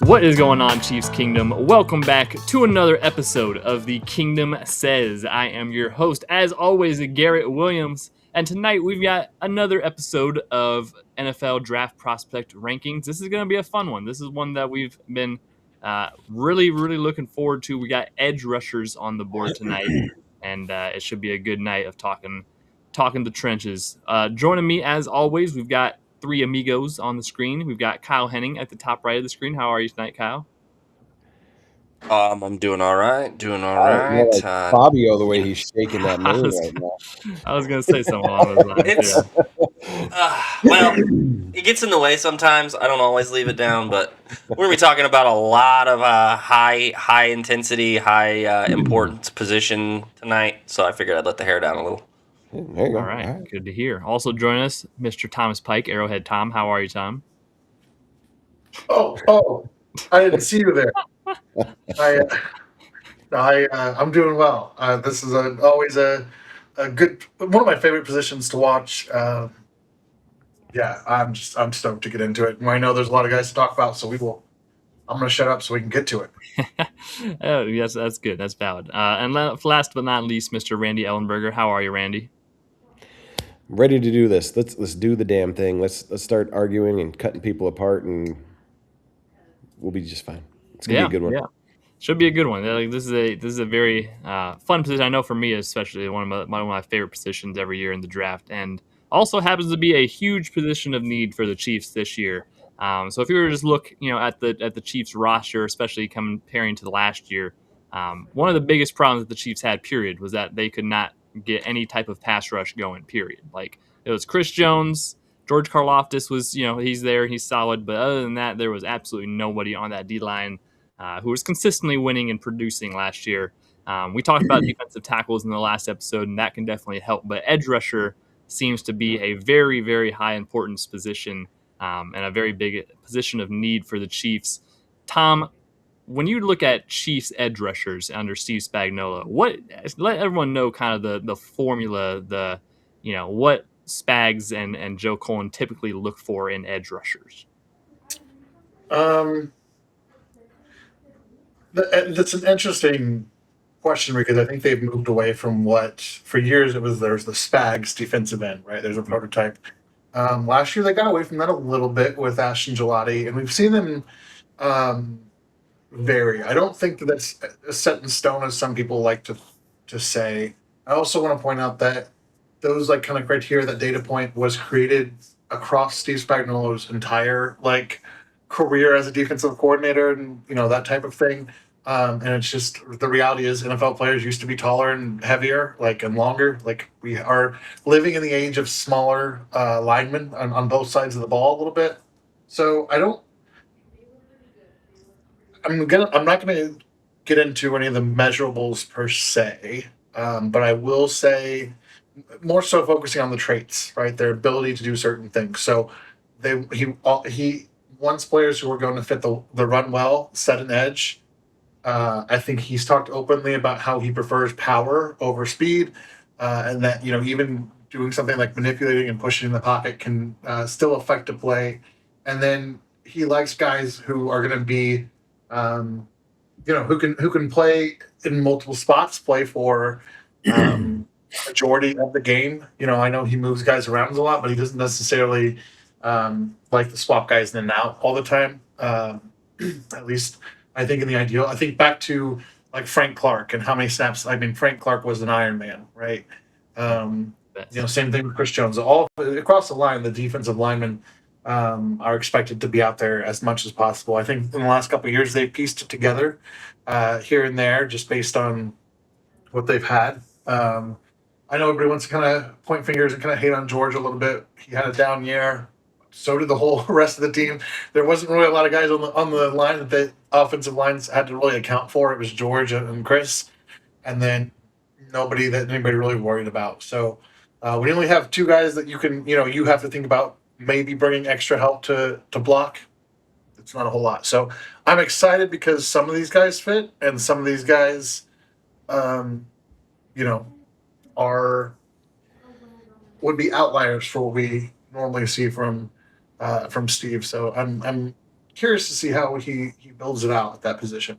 What is going on, Chiefs Kingdom? Welcome back to another episode of the Kingdom Says. I am your host, as always, Garrett Williams, and tonight we've got another episode of NFL Draft Prospect Rankings. This is going to be a fun one. This is one that we've been really looking forward to. We got edge rushers on the board tonight, and it should be a good night of talking the trenches. Joining me, as always, we've got three amigos on the screen. We've got Kyle Henning at the top right of the screen. How are you tonight, Kyle? I'm doing all right. More like Fabio, the way he's shaking that mane right now. I was going to say something along those lines. Well, it gets in the way sometimes. I don't always leave it down, but we're going to be talking about a lot of high intensity, high importance position tonight, so I figured I'd let the hair down a little. There you go. All right. Good to hear. Also joining us, Mr. Thomas Pike, Arrowhead Tom. How are you, Tom? Oh, I didn't see you there. I'm doing well. This is always a good one of my favorite positions to watch. I'm stoked to get into it. And I know there's a lot of guys to talk about, so I'm going to shut up so we can get to it. Oh, yes, that's good. That's valid. And last but not least, Mr. Randy Ellenberger. How are you, Randy? Ready to do this. Let's do the damn thing. Let's start arguing and cutting people apart, and we'll be just fine. It's gonna be a good one. Yeah, should be a good one. This is a very fun position. I know for me, especially one of my favorite positions every year in the draft, and also happens to be a huge position of need for the Chiefs this year. So if you were to just look, at the Chiefs roster, especially comparing to the last year, one of the biggest problems that the Chiefs had, period, was that they could not get any type of pass rush going, period. Like, it was Chris Jones, George Karlaftis was, he's there, he's solid, but other than that, there was absolutely nobody on that D-line who was consistently winning and producing last year. We talked about defensive tackles in the last episode, and that can definitely help, but edge rusher seems to be a very, very high importance position and a very big position of need for the Chiefs. Tom, when you look at Chiefs edge rushers under Steve Spagnuolo, let everyone know kind of the formula, what Spags and Joe Cullen typically look for in edge rushers. That's an interesting question because I think they've moved away from what for years there's the Spags defensive end, right? There's a prototype. Last year they got away from that a little bit with Ashton Gelati, and we've seen them vary. I don't think that's set in stone as some people like to say. I also want to point out that those kind of criteria, that data point was created across Steve Spagnuolo's entire career as a defensive coordinator and that type of thing. And it's just the reality is NFL players used to be taller and heavier, and longer. We are living in the age of smaller linemen on both sides of the ball a little bit. So I'm not gonna get into any of the measurables per se, but I will say more so focusing on the traits, right? Their ability to do certain things. So he wants players who are going to fit the run well, set an edge. I think he's talked openly about how he prefers power over speed, and that even doing something like manipulating and pushing in the pocket can still affect a play. And then he likes guys who are going to be who can play in multiple spots, play for majority of the game. I know he moves guys around a lot, but he doesn't necessarily like to swap guys in and out all the time. At least I think in the ideal. I think back to Frank Clark and how many snaps. I mean, Frank Clark was an Iron Man, right? Same thing with Chris Jones. All across the line, the defensive linemen are expected to be out there as much as possible. I think in the last couple of years they've pieced it together here and there just based on what they've had. I know everybody wants to kind of point fingers and kind of hate on George a little bit. He had a down year. So did the whole rest of the team. There wasn't really a lot of guys on the line that the offensive lines had to really account for. It was George and Chris, and then nobody that anybody really worried about. So we only have two guys that you have to think about maybe bringing extra help to block. It's not a whole lot. So I'm excited because some of these guys fit, and some of these guys, would be outliers for what we normally see from Steve. So I'm curious to see how he builds it out at that position.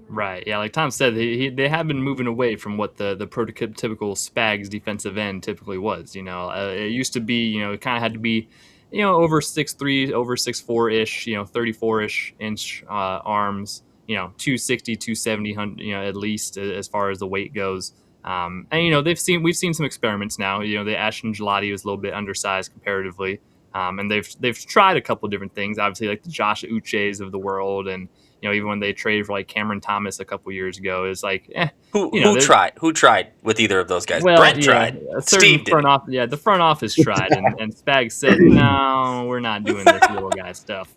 Right. Yeah. Like Tom said, they have been moving away from what the prototypical Spags defensive end typically was. It used to be, it kind of had to be, over 6'3", over 6'4" ish, 34 ish inch arms, 260, 270, at least as far as the weight goes. And we've seen some experiments now. The Ashton Gelati was a little bit undersized comparatively. And they've tried a couple different things, obviously like the Josh Uches of the world, and even when they traded for like Cameron Thomas a couple years ago, it's like, who tried? Who tried with either of those guys? Well, Brent yeah, tried. a certain Steve didn't. the front office tried, and Spags said, no, we're not doing this little guy stuff.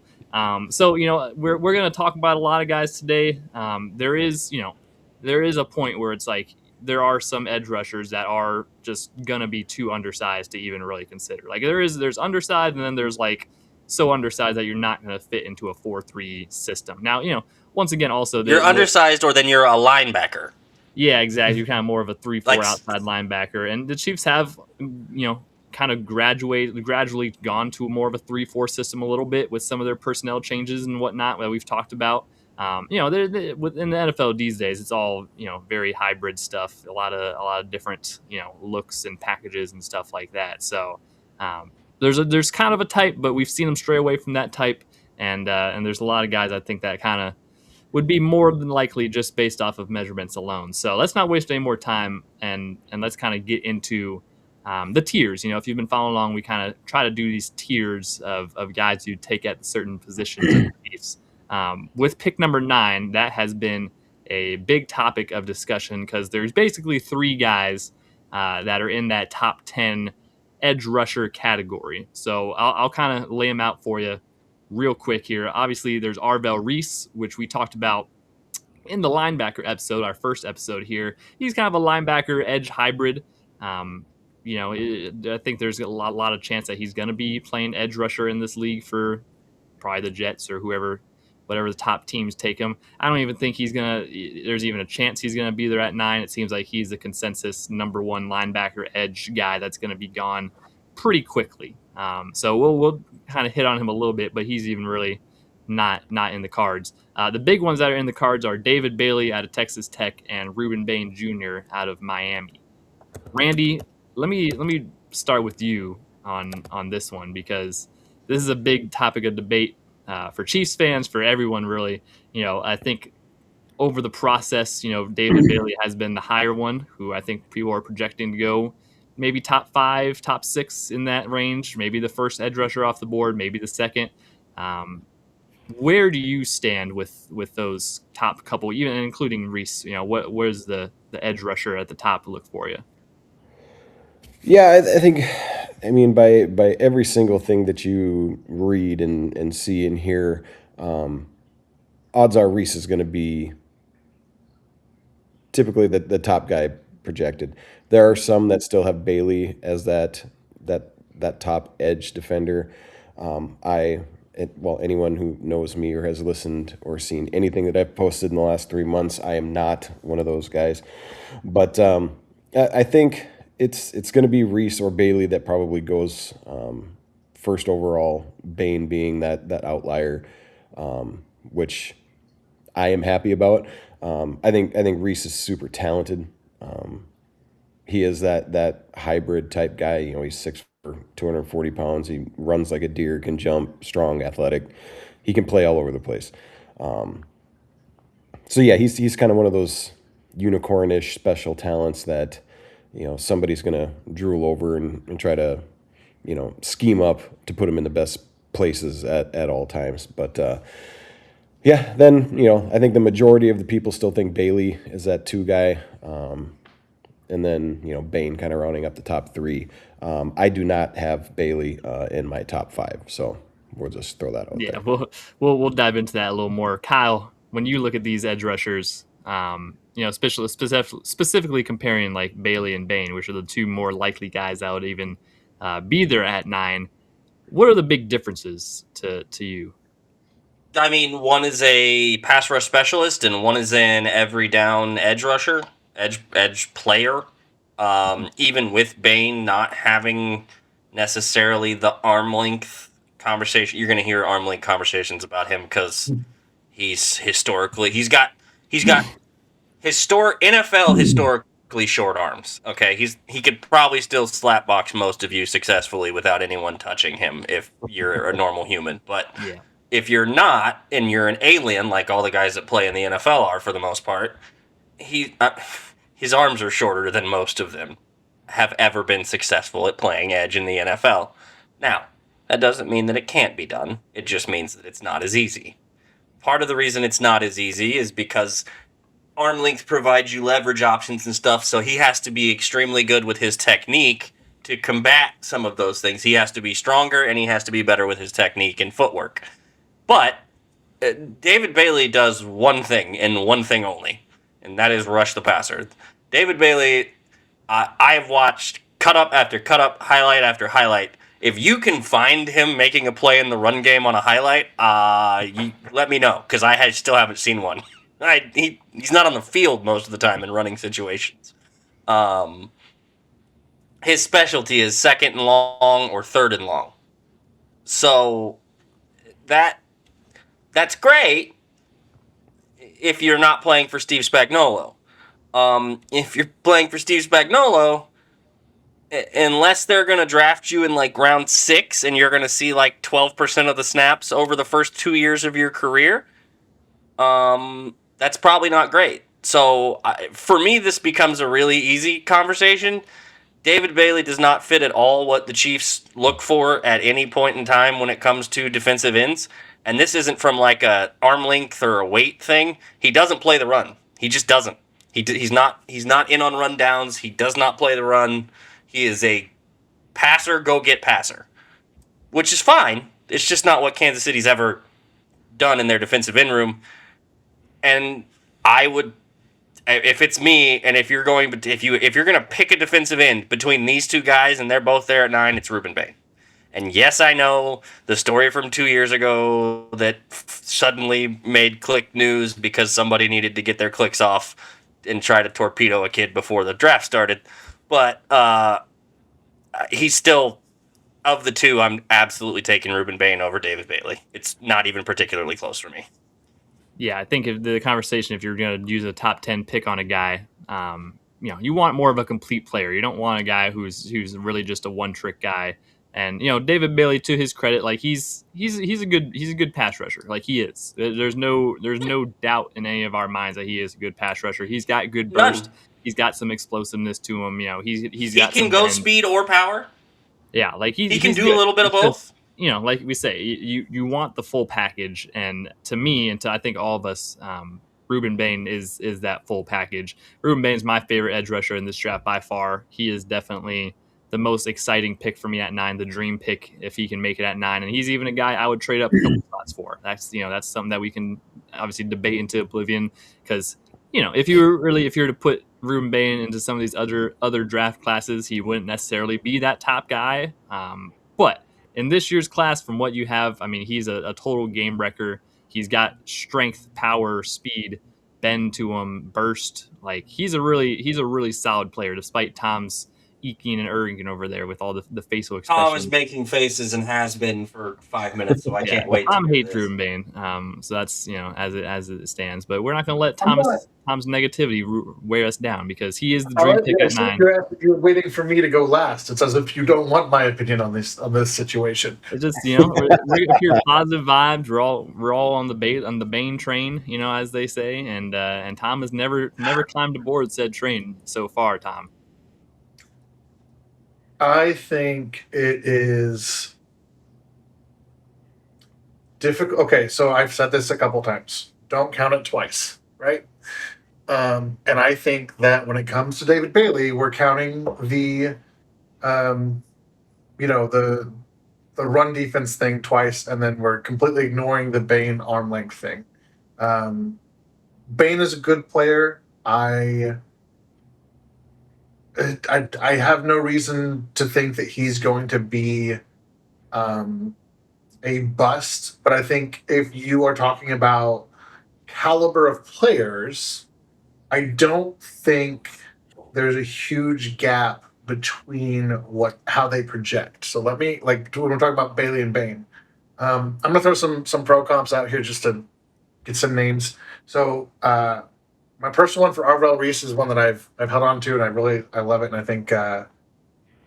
So we're going to talk about a lot of guys today. There is a point where it's like there are some edge rushers that are just gonna be too undersized to even really consider. Like there's undersized, and then there's like so undersized that you're not gonna fit into a 4-3 system. Now, once again, also You're undersized, or then you're a linebacker. Yeah, exactly. You're kind of more of a 3-4 Like- outside linebacker, and the Chiefs have kind of gradually gone to more of a 3-4 system a little bit with some of their personnel changes and whatnot that we've talked about. Within the NFL these days, it's all very hybrid stuff. A lot of different looks and packages and stuff like that. So there's kind of a type, but we've seen them stray away from that type, and there's a lot of guys I think that kind of would be more than likely just based off of measurements alone. So let's not waste any more time, and let's kind of get into the tiers. If you've been following along, we kind of try to do these tiers of guys who take at certain positions of the Chiefs. With pick number 9, that has been a big topic of discussion because there's basically 3 guys that are in that top 10 edge rusher category. So I'll kind of lay them out for you real quick here. Obviously, there's Arvell Reese, which we talked about in the linebacker episode, our first episode here. He's kind of a linebacker edge hybrid. I think there's a lot of chance that he's going to be playing edge rusher in this league for probably the Jets or whatever the top teams take him. I don't even think there's even a chance he's going to be there at 9. It seems like he's the consensus number 1 linebacker edge guy that's going to be gone pretty quickly. So we'll kind of hit on him a little bit, but he's even really not in the cards. The big ones that are in the cards are David Bailey out of Texas Tech and Rueben Bain Jr. out of Miami. Randy, let me start with you on this one, because this is a big topic of debate for Chiefs fans, for everyone really. I think over the process, David Bailey has been the higher one, who I think people are projecting to go maybe top 5, top 6 in that range, maybe the first edge rusher off the board, maybe the second. Where do you stand with those top couple, even including Reese? Where's the edge rusher at the top look for you? Yeah, I think, by every single thing that you read and see and hear, odds are Reese is going to be typically the top guy projected. There are some that still have Bailey as that top edge defender. Anyone who knows me or has listened or seen anything that I've posted in the last 3 months, I am not one of those guys. But I think it's going to be Reese or Bailey that probably goes first overall, Bain being that outlier, which I am happy about. I think Reese is super talented. He is that hybrid type guy. He's 6'4", 240 pounds. He runs like a deer, can jump, strong, athletic. He can play all over the place. So yeah, he's kind of one of those unicorn-ish special talents that somebody's gonna drool over and try to scheme up to put him in the best places at all times. But yeah, then I think the majority of the people still think Bailey is that 2 guy. And then, Bain kind of rounding up the top 3. I do not have Bailey in my top 5, so we'll just throw that out there. Yeah, we'll dive into that a little more. Kyle, when you look at these edge rushers, specifically comparing like Bailey and Bain, which are the 2 more likely guys that would even be there at 9, what are the big differences to you? One is a pass rush specialist, and one is an every down edge rusher. Edge player, even with Bain not having necessarily the arm length conversation. You're going to hear arm length conversations about him because he's got NFL historically short arms. Okay, he could probably still slapbox most of you successfully without anyone touching him if you're a normal human. But Yeah. if you're not and you're an alien like all the guys that play in the NFL are for the most part, his arms are shorter than most of them have ever been successful at playing edge in the NFL. Now, that doesn't mean that it can't be done. It just means that it's not as easy. Part of the reason it's not as easy is because arm length provides you leverage options and stuff, so he has to be extremely good with his technique to combat some of those things. He has to be stronger, and he has to be better with his technique and footwork. But David Bailey does one thing and one thing only, and that is rush the passer. David Bailey, I have watched cut up after cut up, highlight after highlight. If you can find him making a play in the run game on a highlight, let me know, because still haven't seen one. He's not on the field most of the time in running situations. His specialty is second and long or third and long. So that's great if you're not playing for Steve Spagnuolo. If you're playing for Steve Spagnuolo, unless they're going to draft you in like round 6 and you're going to see like 12% of the snaps over the first 2 years of your career, that's probably not great. So for me, this becomes a really easy conversation. David Bailey does not fit at all what the Chiefs look for at any point in time when it comes to defensive ends. And this isn't from like a arm length or a weight thing. He doesn't play the run. He just doesn't. He's not in on run downs. He does not play the run. He is a passer, go get passer, which is fine. It's just not what Kansas City's ever done in their defensive end room. And I would, if it's me, and if you're going to pick a defensive end between these two guys and they're both there at 9, it's Rueben Bain. And yes, I know the story from 2 years ago that suddenly made click news because somebody needed to get their clicks off and try to torpedo a kid before the draft started. But he's still, of the two, I'm absolutely taking Rueben Bain over David Bailey. It's not even particularly close for me. Yeah, I think if the conversation, if you're going to use a top 10 pick on a guy, you want more of a complete player. You don't want a guy who's really just a one-trick guy. And David Bailey, to his credit, like he's a good pass rusher. Like he is. There's no doubt in any of our minds that he is a good pass rusher. He's got good burst. None. He's got some explosiveness to him. He can go speed or power. Yeah, like he can do a little bit of both. Like we say, you want the full package, and to me, and to I think all of us, Rueben Bain is that full package. Rueben Bain is my favorite edge rusher in this draft by far. He is definitely the most exciting pick for me at 9, the dream pick if he can make it at 9, and he's even a guy I would trade up a couple spots for. That's something that we can obviously debate into oblivion, because if you were to put Rueben Bain into some of these other draft classes, he wouldn't necessarily be that top guy. But in this year's class, from what you have, I mean, he's a total game wrecker. He's got strength, power, speed, bend to him, burst. Like he's a really solid player, despite Tom's eking and erging over there with all the facial expressions. Tom is making faces and has been for 5 minutes, so I can't wait. Tom hates Rueben Bain, so that's as it stands. But we're not going to let Tom's negativity wear us down, because he is the dream pick at 9. You're waiting for me to go last. It's as if you don't want my opinion on this situation. It's just we're here positive vibes. We're all on the Bain train, as they say, and Tom has never climbed aboard said train so far. Tom. I think it is difficult. Okay, so I've said this a couple times. Don't count it twice, right? And I think that when it comes to David Bailey, we're counting the run defense thing twice, and then we're completely ignoring the Bain arm length thing. Bain is a good player. I have no reason to think that he's going to be a bust, but I think if you are talking about caliber of players, I don't think there's a huge gap between how they project. So let me, when we're talking about Bailey and Bain, I'm gonna throw some pro comps out here just to get some names. So my personal one for Arvell Reese is one that I've held on to, and I love it, and I think I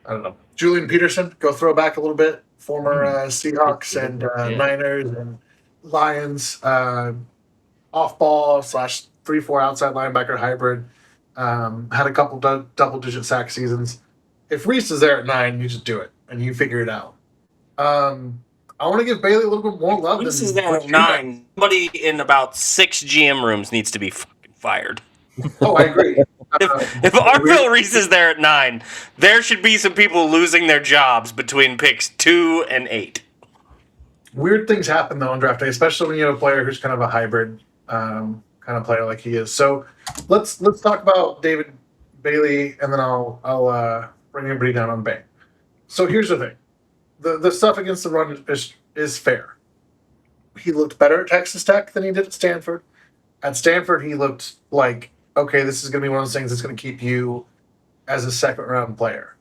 don't know, Julian Peterson, go throw back a little bit, former Seahawks and Niners and Lions, off ball slash 3-4 outside linebacker hybrid. Had a couple double digit sack seasons. If Reese is there at 9, you just do it and you figure it out. I want to give Bailey a little bit more love. Reese is there at 9. Somebody in about 6 GM rooms needs to be fucking fired. Oh, I agree. If Arvell Reese is there at 9, there should be some people losing their jobs between picks 2 and 8. Weird things happen though on draft day, especially when you have a player who's kind of a hybrid kind of player like he is. So let's talk about David Bailey, and then I'll bring everybody down on Bain. So here's the thing: the stuff against the run is fair. He looked better at Texas Tech than he did at Stanford. At Stanford, he looked like, okay, this is going to be one of those things that's going to keep you as a second round player.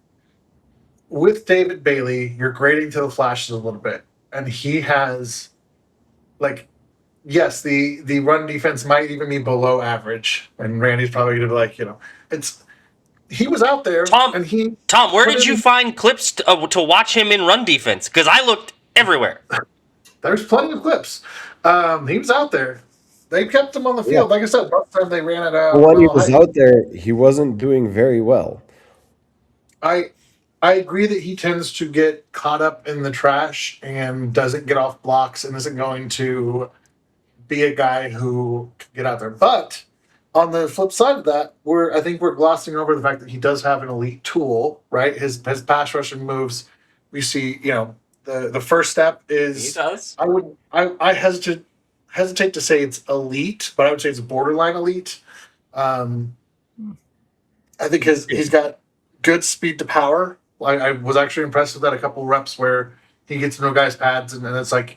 With David Bailey, you're grading to the flashes a little bit, and he has, like, yes, the run defense might even be below average, and Randy's probably going to be like, he was out there. Tom, where did you find clips to watch him in run defense? Because I looked everywhere. There's plenty of clips. He was out there. They kept him on the field. Yeah. Like I said, most time they ran it out. When he was out there, he wasn't doing very well. I agree that he tends to get caught up in the trash and doesn't get off blocks and isn't going to be a guy who can get out there. But on the flip side of that, I think we're glossing over the fact that he does have an elite tool, right? His pass rushing moves. We see, the first step is. He does. I hesitate to say it's elite, but I would say it's borderline elite. I think he's got good speed to power. I was actually impressed with that a couple reps where he gets into a guy's pads, and it's like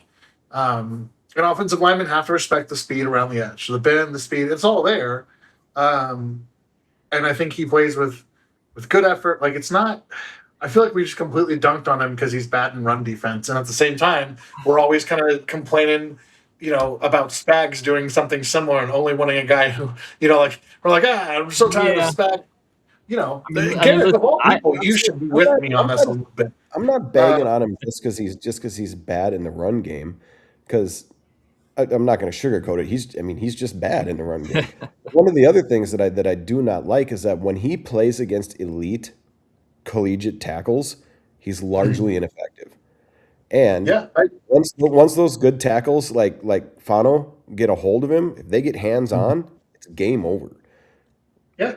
an offensive lineman have to respect the speed around the edge. The bend, the speed, it's all there. And I think he plays with good effort. Like, it's not... I feel like we just completely dunked on him because he's bad in run defense. And at the same time, we're always kind of complaining, about Spags doing something similar and only wanting a guy who, we're like, I'm so tired of Spags. Garrett, of all people, you should be with me on this a little bit. I'm not bagging on him just because he's bad in the run game, because I'm not going to sugarcoat it. He's just bad in the run game. One of the other things that I do not like is that when he plays against elite collegiate tackles, he's largely ineffective. And once those good tackles like Fano get a hold of him, if they get hands on, it's game over. Yeah.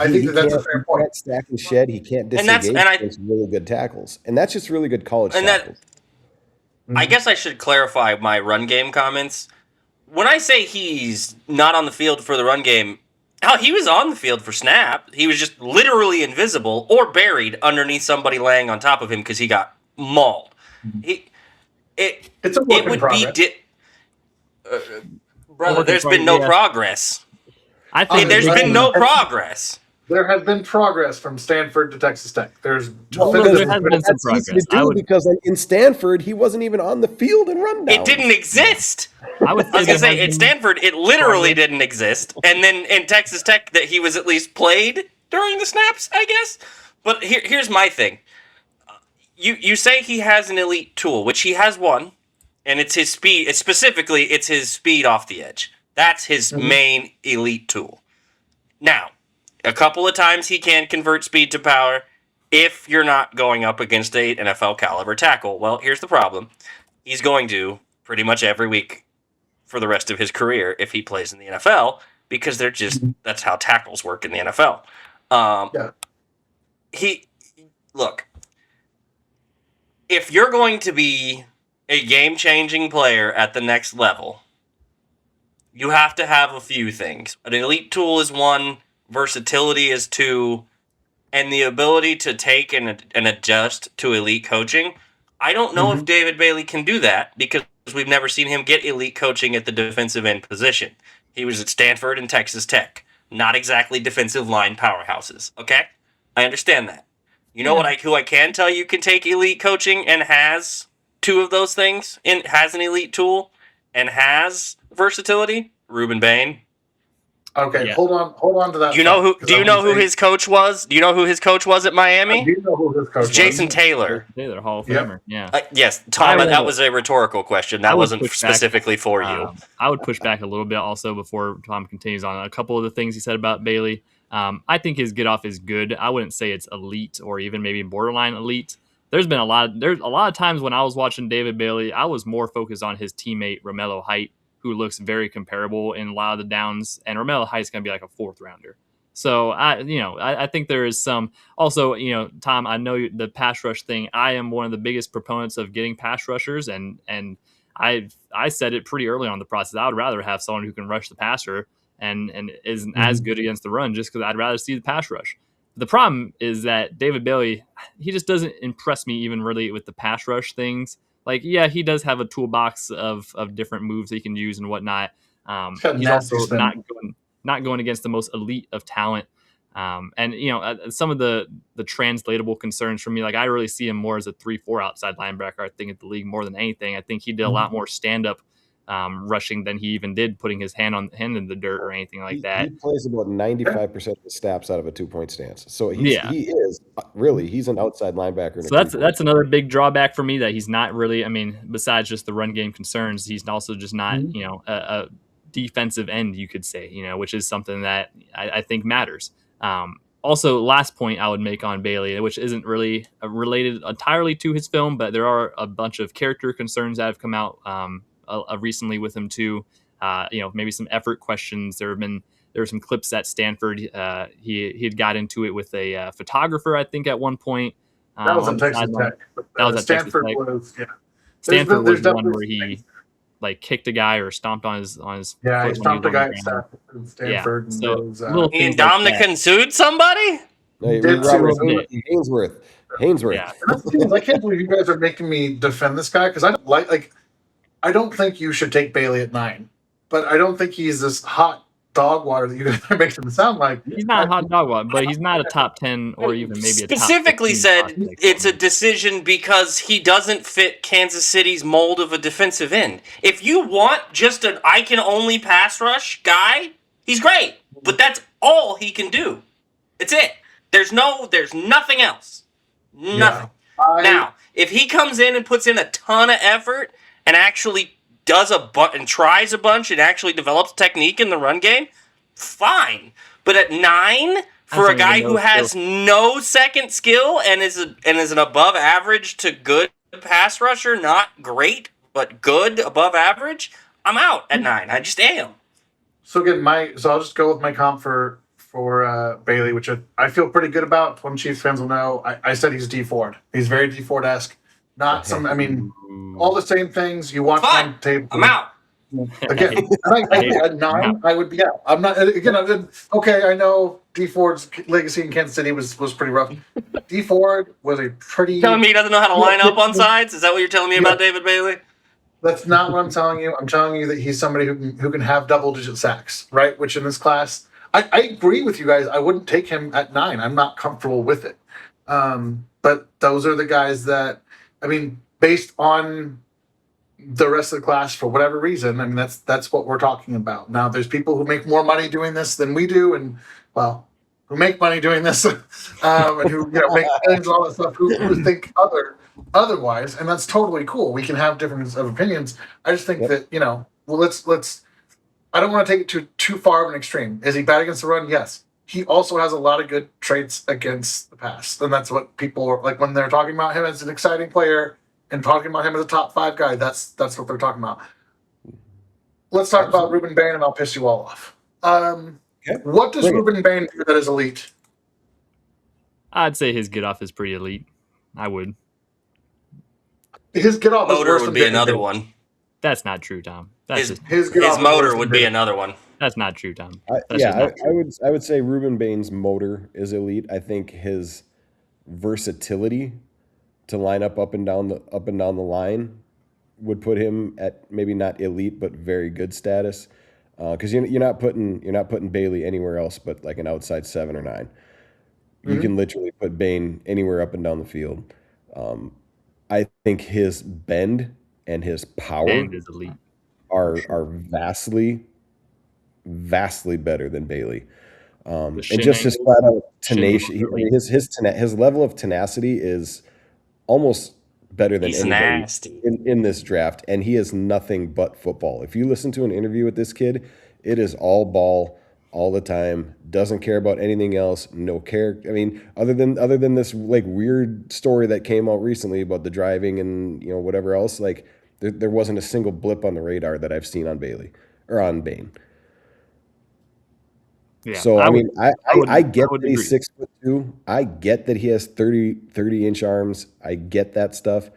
I think that's a fair point. He can't stack and shed. He can't disengage against really good tackles. And that's just really good college tackles. I guess I should clarify my run game comments. When I say he's not on the field for the run game, he was on the field for snap. He was just literally invisible or buried underneath somebody laying on top of him because he got mauled. It's a work in progress. Brother, there's been no progress. I think there's been no progress. There has been progress from Stanford to Texas Tech. There has been some progress. Because in Stanford, he wasn't even on the field in rundown. It didn't exist. I was going to say, at Stanford, it literally didn't exist. And then in Texas Tech, that he was at least played during the snaps, I guess. But here's my thing. You say he has an elite tool, which he has one, and it's his speed. It's his speed off the edge. That's his main elite tool. Now, a couple of times he can convert speed to power if you're not going up against an NFL caliber tackle. Well, here's the problem. He's going to pretty much every week for the rest of his career if he plays in the NFL, because that's how tackles work in the NFL. Look, if you're going to be a game-changing player at the next level, you have to have a few things. An elite tool is one, versatility is two, and the ability to take and adjust to elite coaching. I don't know if David Bailey can do that because we've never seen him get elite coaching at the defensive end position. He was at Stanford and Texas Tech. Not exactly defensive line powerhouses, okay? I understand that. You know who I can tell you can take elite coaching and has two of those things and has an elite tool and has versatility, Rueben Bain. Okay, Yeah. hold on to that. Do you know who? thought, 'cause Do I you wanna know who say- his coach was? Do you know who his coach was at I Miami? do know who his coach It's Jason was. Taylor. Taylor, Hall of Yep. Famer. Yeah. Yes, Tom. I, That was a rhetorical question. That I would wasn't push back. specifically for you. I would push back a little bit also before Tom continues on a couple of the things he said about Bailey. I think his get off is good. I wouldn't say it's elite or even maybe borderline elite. There's a lot of times when I was watching David Bailey, I was more focused on his teammate Romello Height, who looks very comparable in a lot of the downs, and Romello Height's going to be like a fourth rounder. So I think there is some also, Tom, I know the pass rush thing. I am one of the biggest proponents of getting pass rushers, and I said it pretty early on in the process. I would rather have someone who can rush the passer and isn't as good against the run, just because I'd rather see the pass rush. The problem is that David Bailey, he just doesn't impress me even really with the pass rush things. Like, yeah, he does have a toolbox of different moves that he can use and whatnot. got He's nasty also spin. not going against the most elite of talent. And some of the translatable concerns for me, like I really see him more as a 3-4 outside linebacker. I think at the league more than anything. I think he did a lot more stand up rushing than he even did putting his hand in the dirt or anything like that. He plays about 95% of the snaps out of a 2-point stance. So he is he's an outside linebacker. So that's another big drawback for me, that he's not really. I mean, besides just the run game concerns, he's also just not a defensive end, you could say, which is something that I think matters. Also, last point I would make on Bailey, which isn't really related entirely to his film, but there are a bunch of character concerns that have come out recently with him too. Maybe some effort questions. There were some clips at Stanford. He had got into it with a photographer, I think, at one point. That was at Texas Tech. That was at Stanford. Texas Tech. Was Stanford was the one where definitely he like kicked a guy or stomped on his Yeah, he foot when stomped a was on guy the at ground. Stanford. Yeah, so And little Ian things like that. Dominican sued somebody? Hey, did Robert too. Hainsworth. Yeah. that's the thing, I can't believe you guys are making me defend this guy, because I don't I don't think you should take Bailey at 9, but I don't think he's this hot dog water that you guys are making him sound like. He's not a hot dog one, but he's not a top 10 or even maybe a top Specifically 15 said prospect. it's a decision because he doesn't fit Kansas City's mold of a defensive end. If you want just an I can only pass rush guy, he's great, but that's all he can do. It's it. There's nothing else. Nothing. Now, if he comes in and puts in a ton of effort and actually does and tries a bunch and actually develops technique in the run game, fine. But at 9, for a guy who has no second skill and is an above average to good pass rusher, not great but good above average, I'm out at 9. I just am. So again, so I'll just go with my comp for Bailey, which I feel pretty good about. One Chiefs fans will know. I said he's D Ford. He's very D Ford-esque. Not some. I mean, all the same things you watch on tape. I'm out. Again, at 9, I would be out. I'm not. Again, okay. I know D Ford's legacy in Kansas City was pretty rough. D Ford was a pretty. Telling me he doesn't know how to line up on sides? Is that what you're telling me about David Bailey? That's not what I'm telling you. I'm telling you that he's somebody who can have double-digit sacks, right? Which in this class, I agree with you guys. I wouldn't take him at 9. I'm not comfortable with it. But those are the guys that, I mean, based on the rest of the class, for whatever reason, I mean, that's what we're talking about. Now, there's people who make more money doing this than we do, and who make money doing this, and who make millions and all that stuff, who think otherwise, and that's totally cool. We can have difference of opinions. I just think that let's. I don't want to take it too far of an extreme. Is he bad against the run? Yes. He also has a lot of good traits against the pass, and that's what people are like when they're talking about him as an exciting player and talking about him as a top 5 guy. That's what they're talking about. Let's talk about Rueben Bain, and I'll piss you all off. What does Rueben Bain do that is elite? I'd say his get off is pretty elite. I would. His get off motor would be another one. That's not true, Tom. His motor would be another one. That's not true, Tom. I would say Rueben Bain's motor is elite. I think his versatility to line up and down the line would put him at maybe not elite but very good status. Because you're not putting Bailey anywhere else but like an outside 7 or 9. You can literally put Bain anywhere up and down the field. I think his bend and his power And is elite. are vastly better than Bailey. The And shin just his angles, flat out shin tenacious. angles are elite. His level of tenacity is almost better than He's anybody nasty. in this draft, and he is nothing but football. If you listen to an interview with this kid, it is all ball all the time. Doesn't care about anything else. No care. I mean, other than this like weird story that came out recently about the driving and whatever else. Like there wasn't a single blip on the radar that I've seen on Bailey or on Bain. Yeah, So I mean, I get I would that he's agree. 6'2". I get that he has 30-inch arms. I get that stuff.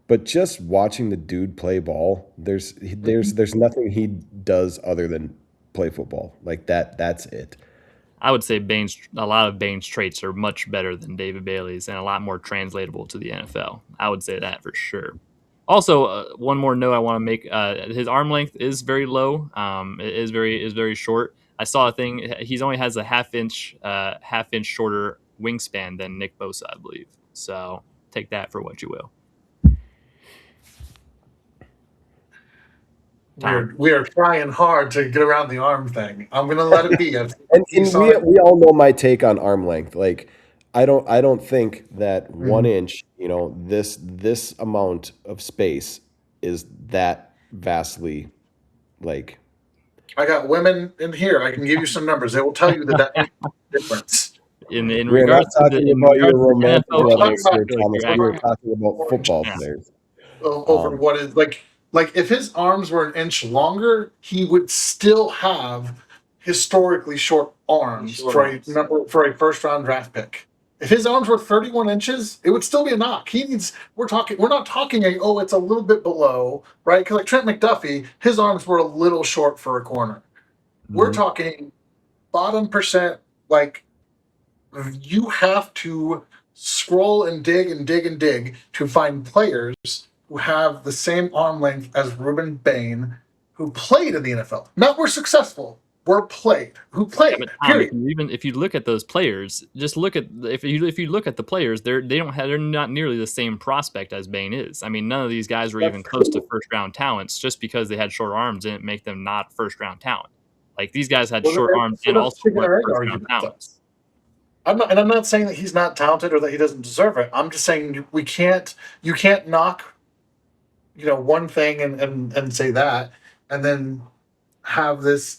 But just watching the dude play ball, there's nothing he does other than play football. Like that. That's it. I would say a lot of Bain's traits are much better than David Bailey's and a lot more translatable to the NFL. I would say that for sure. Also, one more note I want to make: his arm length is very low. It is very short. I saw a thing. He's only has a half inch shorter wingspan than Nick Bosa, I believe. So take that for what you will. We are trying hard to get around the arm thing. I'm gonna let it be. And You saw we it. we all know my take on arm length. Like I don't think that 1 inch, this amount of space is that vastly like. I got women in here. I can give you some numbers. They will tell you that makes a difference. In We're not regards to talking about your the romantic NFL We're talking levels chiefs, I about here, feel like Thomas. you're We were accurate. talking about football Yeah. players. over what is like if his arms were an inch longer, he would still have historically short arms for a first round draft pick. If his arms were 31 inches, it would still be a knock. We're not talking it's a little bit below, right? Because like Trent McDuffie, his arms were a little short for a corner. We're talking bottom percent, like you have to scroll and dig and dig and dig to find players who have the same arm length as Rueben Bain, who played in the NFL. Not were successful, were played. Who Yeah, played. but Tom, Period. if you look at those players, just look at if you look at the players, they're not nearly the same prospect as Bain is. I mean, none of these guys were even close to first round talents. Just because they had short arms didn't make them not first round talent. Like these guys had short arms So and that's also chicken weren't or egg first round argument. talents. I'm not saying that he's not talented or that he doesn't deserve it. I'm just saying you can't knock one thing and say that and then have this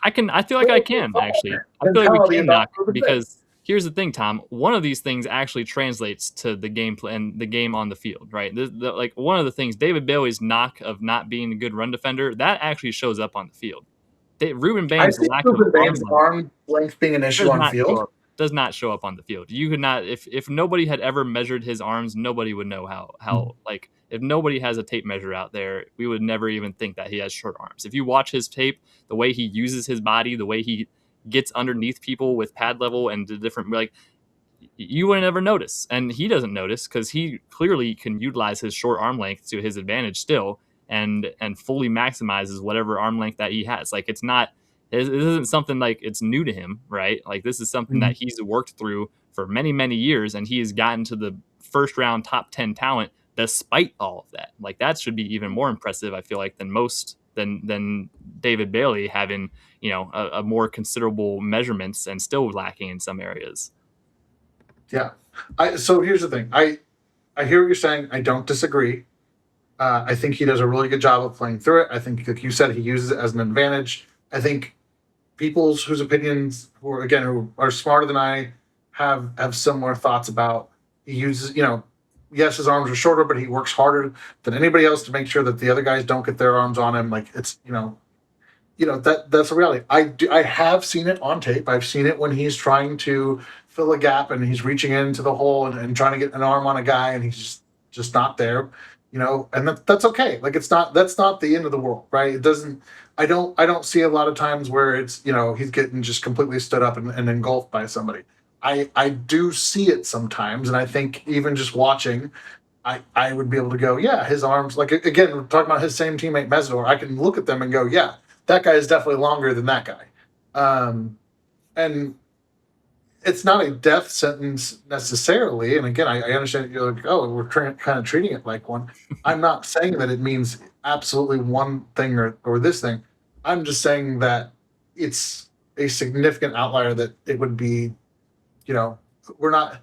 I feel like I can actually. I feel like we mentality can about knock Ruben Bain. because here's the thing, Tom. One of these things actually translates to the gameplay and the game on the field, right? Like one of the things, David Bailey's knock of not being a good run defender, that actually shows up on the field. Ruben I Bain's see lack of Ruben arm Bain's length arm length being an issue on field. does not show up on the field. You could not if nobody had ever measured his arms, nobody would know how like if nobody has a tape measure out there, we would never even think that he has short arms. If you watch his tape, the way he uses his body, the way he gets underneath people with pad level and the different like you would never notice. And he doesn't notice because he clearly can utilize his short arm length to his advantage still and fully maximizes whatever arm length that he has. Like this isn't something like it's new to him, right? Like this is something that he's worked through for many, many years, and he has gotten to the first round top 10 talent despite all of that. Like that should be even more impressive, I feel like, than David Bailey having, a more considerable measurements and still lacking in some areas. Yeah. So here's the thing. I hear what you're saying. I don't disagree. I think he does a really good job of playing through it. I think, like you said, he uses it as an advantage. I think whose opinions who are smarter than I have similar thoughts about. He uses, yes, his arms are shorter, but he works harder than anybody else to make sure that the other guys don't get their arms on him. Like it's, that's a reality. I have seen it on tape. I've seen it when he's trying to fill a gap and he's reaching into the hole and trying to get an arm on a guy and he's just not there, and that's okay. Like that's not the end of the world, right? It doesn't. I don't see a lot of times where it's he's getting just completely stood up and engulfed by somebody. I do see it sometimes, and I think even just watching, I would be able to go, yeah, his arms. Like again, we're talking about his same teammate Mesidor. I can look at them and go, yeah, that guy is definitely longer than that guy. And it's not a death sentence necessarily. And again, I understand you're like, oh, we're kind of treating it like one. I'm not saying that it means absolutely one thing or this thing. I'm just saying that it's a significant outlier that it would be, we're not,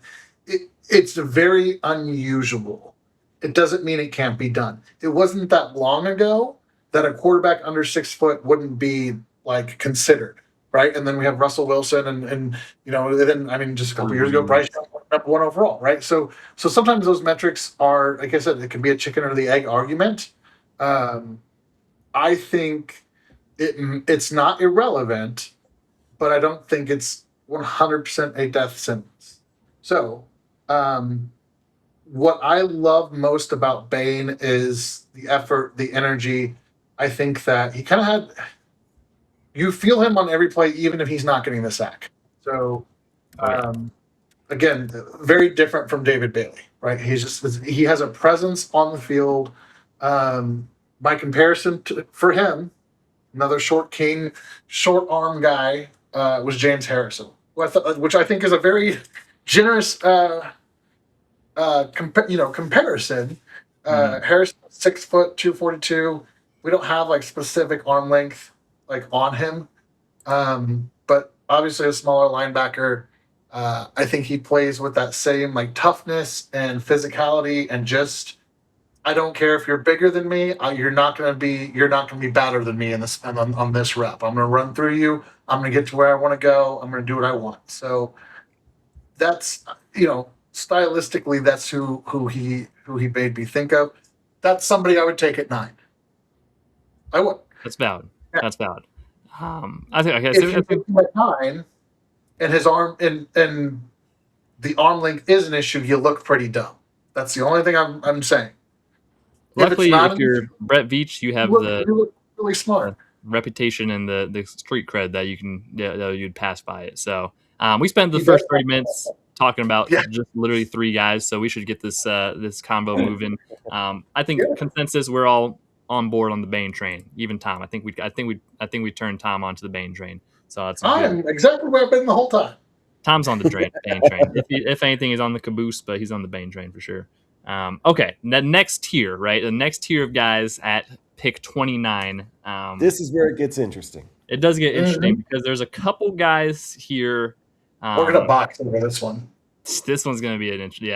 it's very unusual. It doesn't mean it can't be done. It wasn't that long ago that a quarterback under 6 foot wouldn't be like considered, right? And then we have Russell Wilson, and then I mean, just a couple years ago, Bryce Young went number one overall, right? So sometimes those metrics are, like I said, it can be a chicken or the egg argument. I think it's not irrelevant, but I don't think it's 100% a death sentence. So, what I love most about Bain is the effort, the energy. I think that he kind of you feel him on every play, even if he's not getting the sack. So, again, very different from David Bailey, right? He has a presence on the field. My comparison for him, another short arm guy, was James Harrison, which I think is a very generous comparison. Harrison 6 foot 242. We don't have like specific arm length like on him, but obviously a smaller linebacker. I think he plays with that same like toughness and physicality, and just I don't care if you're bigger than me. You're not gonna be better than me in this on this rep. I'm gonna run through you. I'm gonna get to where I want to go. I'm gonna do what I want. So that's stylistically, that's who he made me think of. That's somebody I would take at 9. I would. That's valid. Yeah. That's valid. I think If you take him at 9, and his arm and the arm length is an issue, you look pretty dumb. That's the only thing I'm saying. Luckily, if you're Brett Veach, you have you look really smart. Reputation and the street cred that you'd pass by it. So we spent the first 30 minutes talking about just literally 3 guys. So we should get this combo moving. I think consensus, we're all on board on the Bain train. Even Tom, I think we turned Tom onto the Bain train. So that's I'm exactly where I've been the whole time. Tom's on the Bain train. If anything, he's on the caboose, but he's on the Bain train for sure. Okay, the next tier, right? The next tier of guys at pick 29. This is where it gets interesting. It does get interesting because there's a couple guys here. We're gonna box over this one. This one's gonna be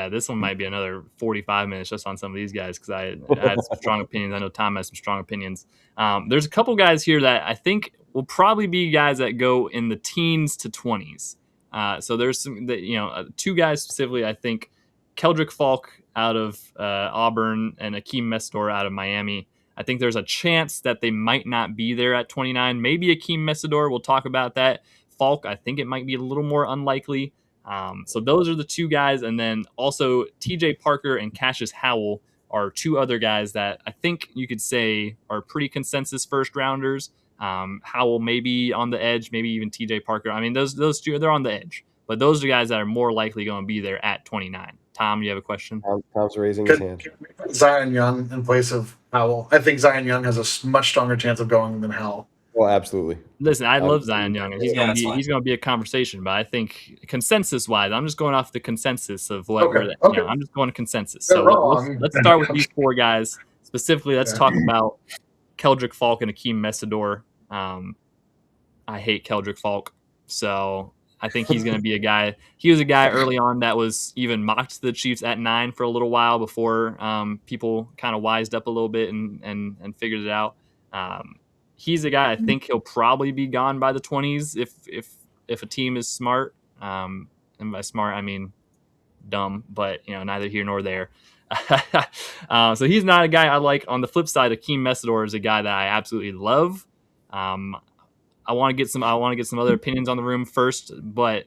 this one might be another 45 minutes just on some of these guys because I had some strong opinions. I know Tom has some strong opinions. There's a couple guys here that I think will probably be guys that go in the teens to 20s. So there's some, 2 guys specifically. I think Keldrick Falk out of Auburn and Akeem Mesidor out of Miami. I think there's a chance that they might not be there at 29. Maybe Akeem Mesidor. We'll talk about that. Falk, I think it might be a little more unlikely. So those are the 2 guys. And then also TJ Parker and Cassius Howell are 2 other guys that I think you could say are pretty consensus first rounders. Howell maybe on the edge, maybe even TJ Parker. I mean, those 2, they're on the edge. But those are guys that are more likely going to be there at 29. Tom, you have a question? Tom's raising his hand. Can we put Zion Young in place of Howell? I think Zion Young has a much stronger chance of going than Howell. Well, absolutely. Listen, I love Zion Young, and he's going to be a conversation. But I think consensus-wise, I'm just going off the consensus of what I'm just going to consensus. So let's start with these 4 guys specifically. Let's talk about Keldrick Falk and Akeem Mesidor. I hate Keldrick Falk, so I think he's going to be a guy. He was a guy early on that was even mocked to the Chiefs at 9 for a little while before people kind of wised up a little bit and figured it out. He's a guy I think he'll probably be gone by the 20s if a team is smart. And by smart I mean dumb, but neither here nor there. So he's not a guy I like. On the flip side, Akeem Mesidor is a guy that I absolutely love. I want to get some other opinions on the room first, but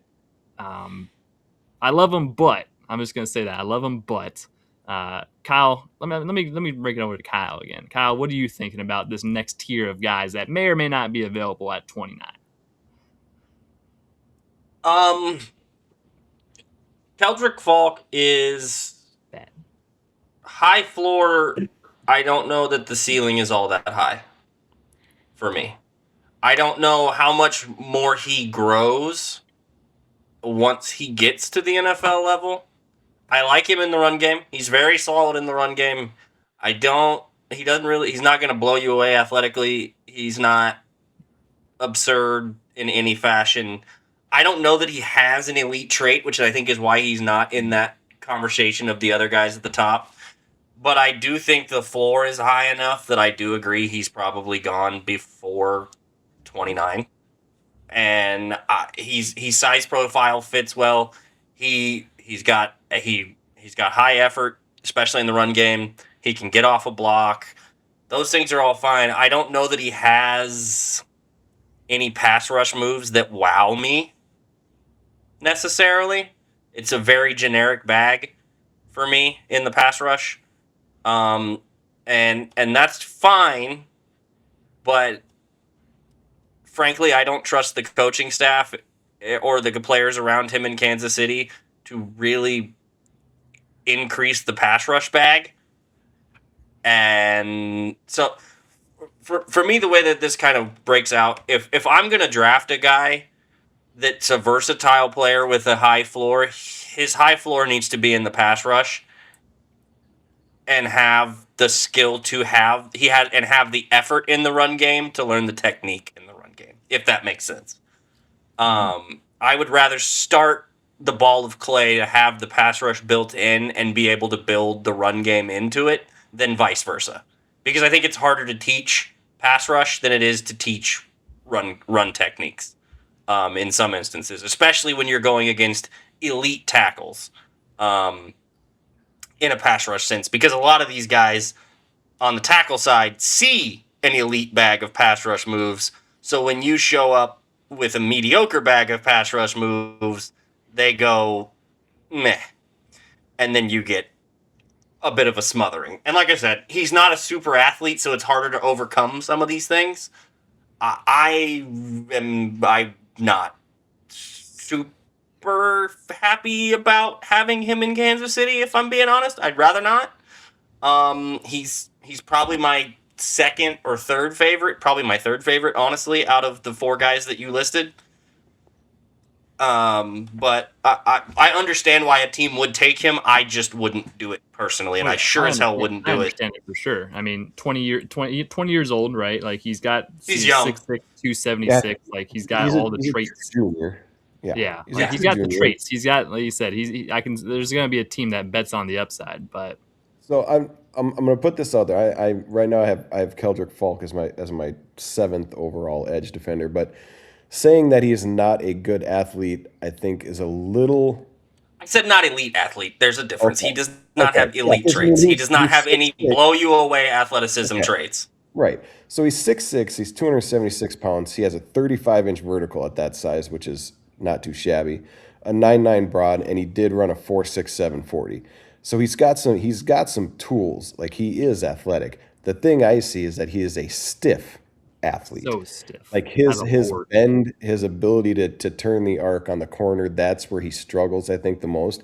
I love him. But I'm just gonna say that I love him. But Kyle, let me break it over to Kyle again. Kyle, what are you thinking about this next tier of guys that may or may not be available at 29? Keldrick Falk is bad. High floor. I don't know that the ceiling is all that high for me. I don't know how much more he grows, once he gets to the NFL level. I like him in the run game. He's very solid in the run game. He's not going to blow you away athletically. He's not absurd in any fashion. I don't know that he has an elite trait, which I think is why he's not in that conversation of the other guys at the top. But I do think the floor is high enough that I do agree he's probably gone before 29. And he's size profile fits well. He's got high effort, especially in the run game. He can get off a block. Those things are all fine. I don't know that he has any pass rush moves that wow me necessarily. It's a very generic bag for me in the pass rush. And that's fine, but frankly, I don't trust the coaching staff or the players around him in Kansas City to really increase the pass rush bag. And so for me, the way that this kind of breaks out, if I'm going to draft a guy that's a versatile player with a high floor, his high floor needs to be in the pass rush and have the skill to have the effort in the run game to learn the technique in the run game, if that makes sense. I would rather start the ball of clay to have the pass rush built in and be able to build the run game into it than vice versa. Because I think it's harder to teach pass rush than it is to teach run techniques in some instances, especially when you're going against elite tackles in a pass rush sense. Because a lot of these guys on the tackle side see an elite bag of pass rush moves. So when you show up with a mediocre bag of pass rush moves, they go meh. And then you get a bit of a smothering. And like I said, he's not a super athlete, so it's harder to overcome some of these things. I'm not super happy about having him in Kansas City, if I'm being honest. I'd rather not. He's probably my second or third favorite, probably my third favorite, honestly, out of the four guys that you listed. But I understand why a team would take him. I just wouldn't do it personally, and I sure as hell wouldn't do it. I understand it for sure. I mean, 20 years old, right? Like he's young. 6'6", 276. Yeah. Like he's got all the traits. Junior. Yeah. Like he's got the traits. He's got, like you said, there's going to be a team that bets on the upside, but. So I'm going to put this out there. I right now I have Keldrick Falk as my 7th overall edge defender, but saying that he is not a good athlete, I think, is a little. I said not elite athlete. There's a difference. Okay. He does not have elite traits. He does not have any 6'6". blow you away athleticism traits. Right. So he's 6'6", he's 276 pounds. He has a 35-inch vertical at that size, which is not too shabby. A 9'9" broad, and he did run a 4.67 40. So he's got some tools. Like, he is athletic. The thing I see is that he is a stiff athlete. So stiff. Like his bend, his ability to turn the arc on the corner, that's where he struggles, I think, the most.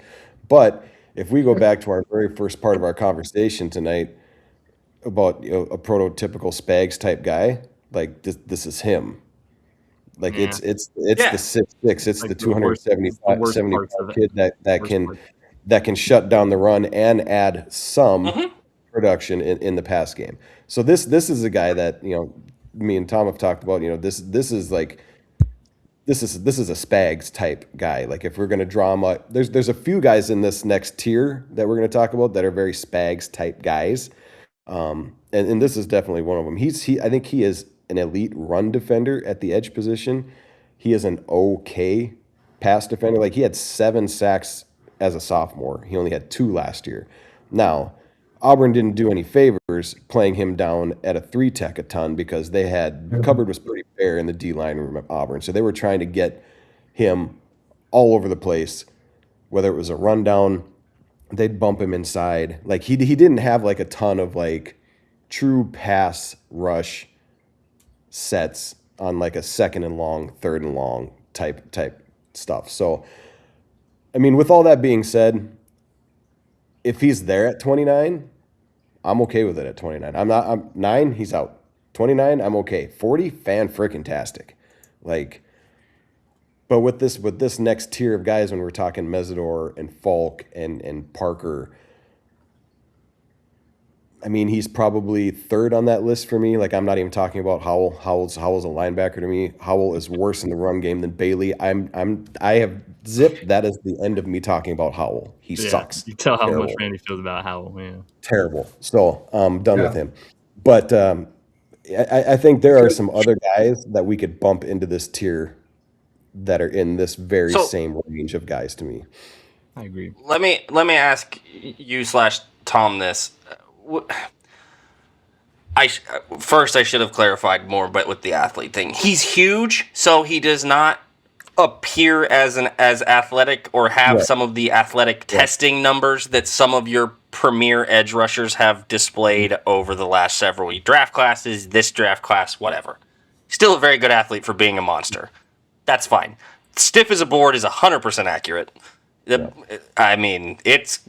But if we go back to our very first part of our conversation tonight about a prototypical Spags type guy, like this is him. Like it's the 6'6", it's like the 275 kid that can shut down the run and add some production in the pass game. So this is a guy that, me and Tom have talked about. This is a Spags type guy. Like, if we're going to draw him up, there's a few guys in this next tier that we're going to talk about that are very Spags type guys, and this is definitely one of them. I think he is an elite run defender at the edge position. He is an okay pass defender. Like, he had 7 sacks as a sophomore. He only had 2 last year. Now, Auburn didn't do any favors playing him down at a 3-tech a ton because the cupboard was pretty bare in the D-line room of Auburn. So they were trying to get him all over the place, whether it was a rundown, they'd bump him inside. Like, he didn't have like a ton of like true pass rush sets on like a 2nd and long, 3rd and long type stuff. So, I mean, with all that being said, if he's there at 29, I'm okay with it at 29. I'm 9, he's out. 29, I'm okay. 40, fan-frickin-tastic. Like, But with this next tier of guys, when we're talking Mesidor and Falk and Parker, I mean, he's probably third on that list for me. Like, I'm not even talking about Howell. Howell's a linebacker to me. Howell is worse in the run game than Bailey. I have zipped. That is the end of me talking about Howell. He sucks. You tell how Terrible. much Randy feels about Howell. Yeah. Terrible. So I'm done with him. But I think there are some other guys that we could bump into this tier that are in this very same range of guys to me. I agree. Let me ask you / Tom this. First, I should have clarified more, but with the athlete thing, he's huge, so he does not appear as athletic or have some of the athletic testing numbers that some of your premier edge rushers have displayed over the last several draft classes, this draft class, whatever. Still a very good athlete for being a monster. That's fine. Stiff as a board is 100% accurate. I mean, it's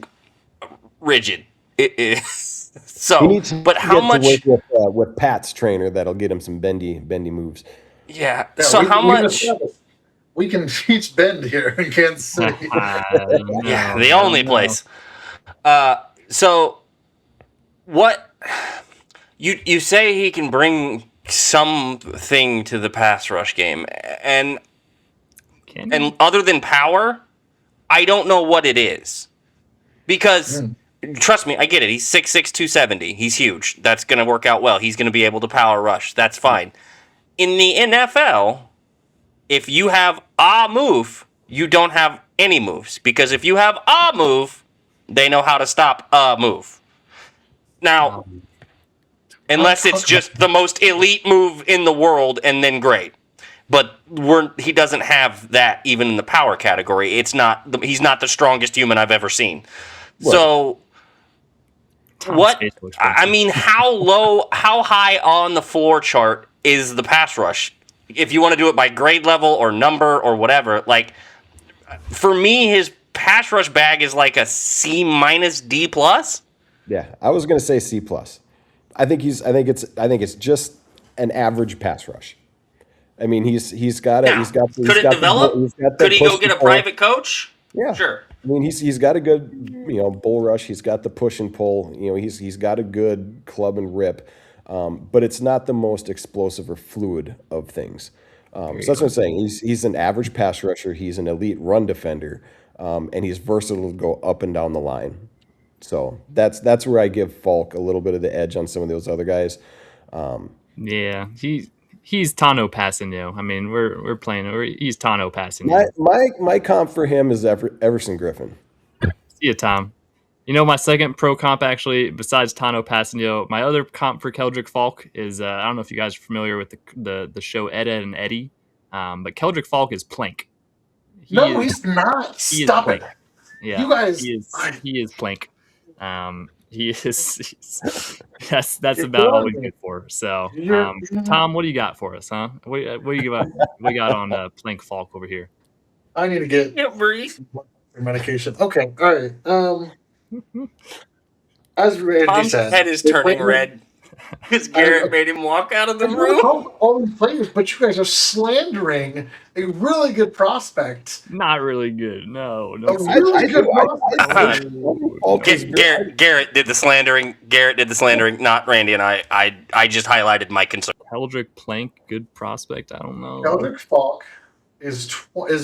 rigid. It is. So, but how much with Pat's trainer that'll get him some bendy moves. Yeah. So how much? We can teach bend here in Kansas City. Yeah, the only place. So what you say he can bring something to the pass rush game, and other than power, I don't know what it is, because. Trust me, I get it. He's 6'6", 270. He's huge. That's going to work out well. He's going to be able to power rush. That's fine. In the NFL, if you have a move, you don't have any moves. Because if you have a move, they know how to stop a move. Now, unless it's just the most elite move in the world, and then great. But he doesn't have that even in the power category. He's not the strongest human I've ever seen. So... What I mean, how high on the floor chart is the pass rush? If you want to do it by grade level or number or whatever, like for me, his pass rush bag is like a C- D+. Yeah, I was going to say C+. I think it's just an average pass rush. I mean, he's got it. Could it develop? Could he go get a private coach? Yeah, sure. I mean, he's got a good, bull rush. He's got the push and pull. He's got a good club and rip, but it's not the most explosive or fluid of things. So that's what I'm saying. He's an average pass rusher. He's an elite run defender, and he's versatile to go up and down the line. So that's where I give Falk a little bit of the edge on some of those other guys. Yeah, he's Tano Passanio. I mean, we're playing. He's Tano Passanio. My comp for him is Everson Griffin. See ya, Tom. My second pro comp, actually, besides Tano Passanio, my other comp for Keldrick Falk is I don't know if you guys are familiar with the show Ed, Ed and Eddie, but Keldrick Falk is Plank. He's not. Stop it. Yeah, you guys. He is Plank. That's about all we get for. So, Tom, what do you got for us, huh? What do you got on Plank Falk over here? I need to get medication. Okay, all right. As Randy Tom's said, head is turning red because Garrett made him walk out of the room. All these players, but you guys are slandering a really good prospect. Not really good. No. A really good prospect. Garrett did the slandering. Not Randy and I. I just highlighted my concern. Keldrick Plank, good prospect. I don't know. Keldrick Falk is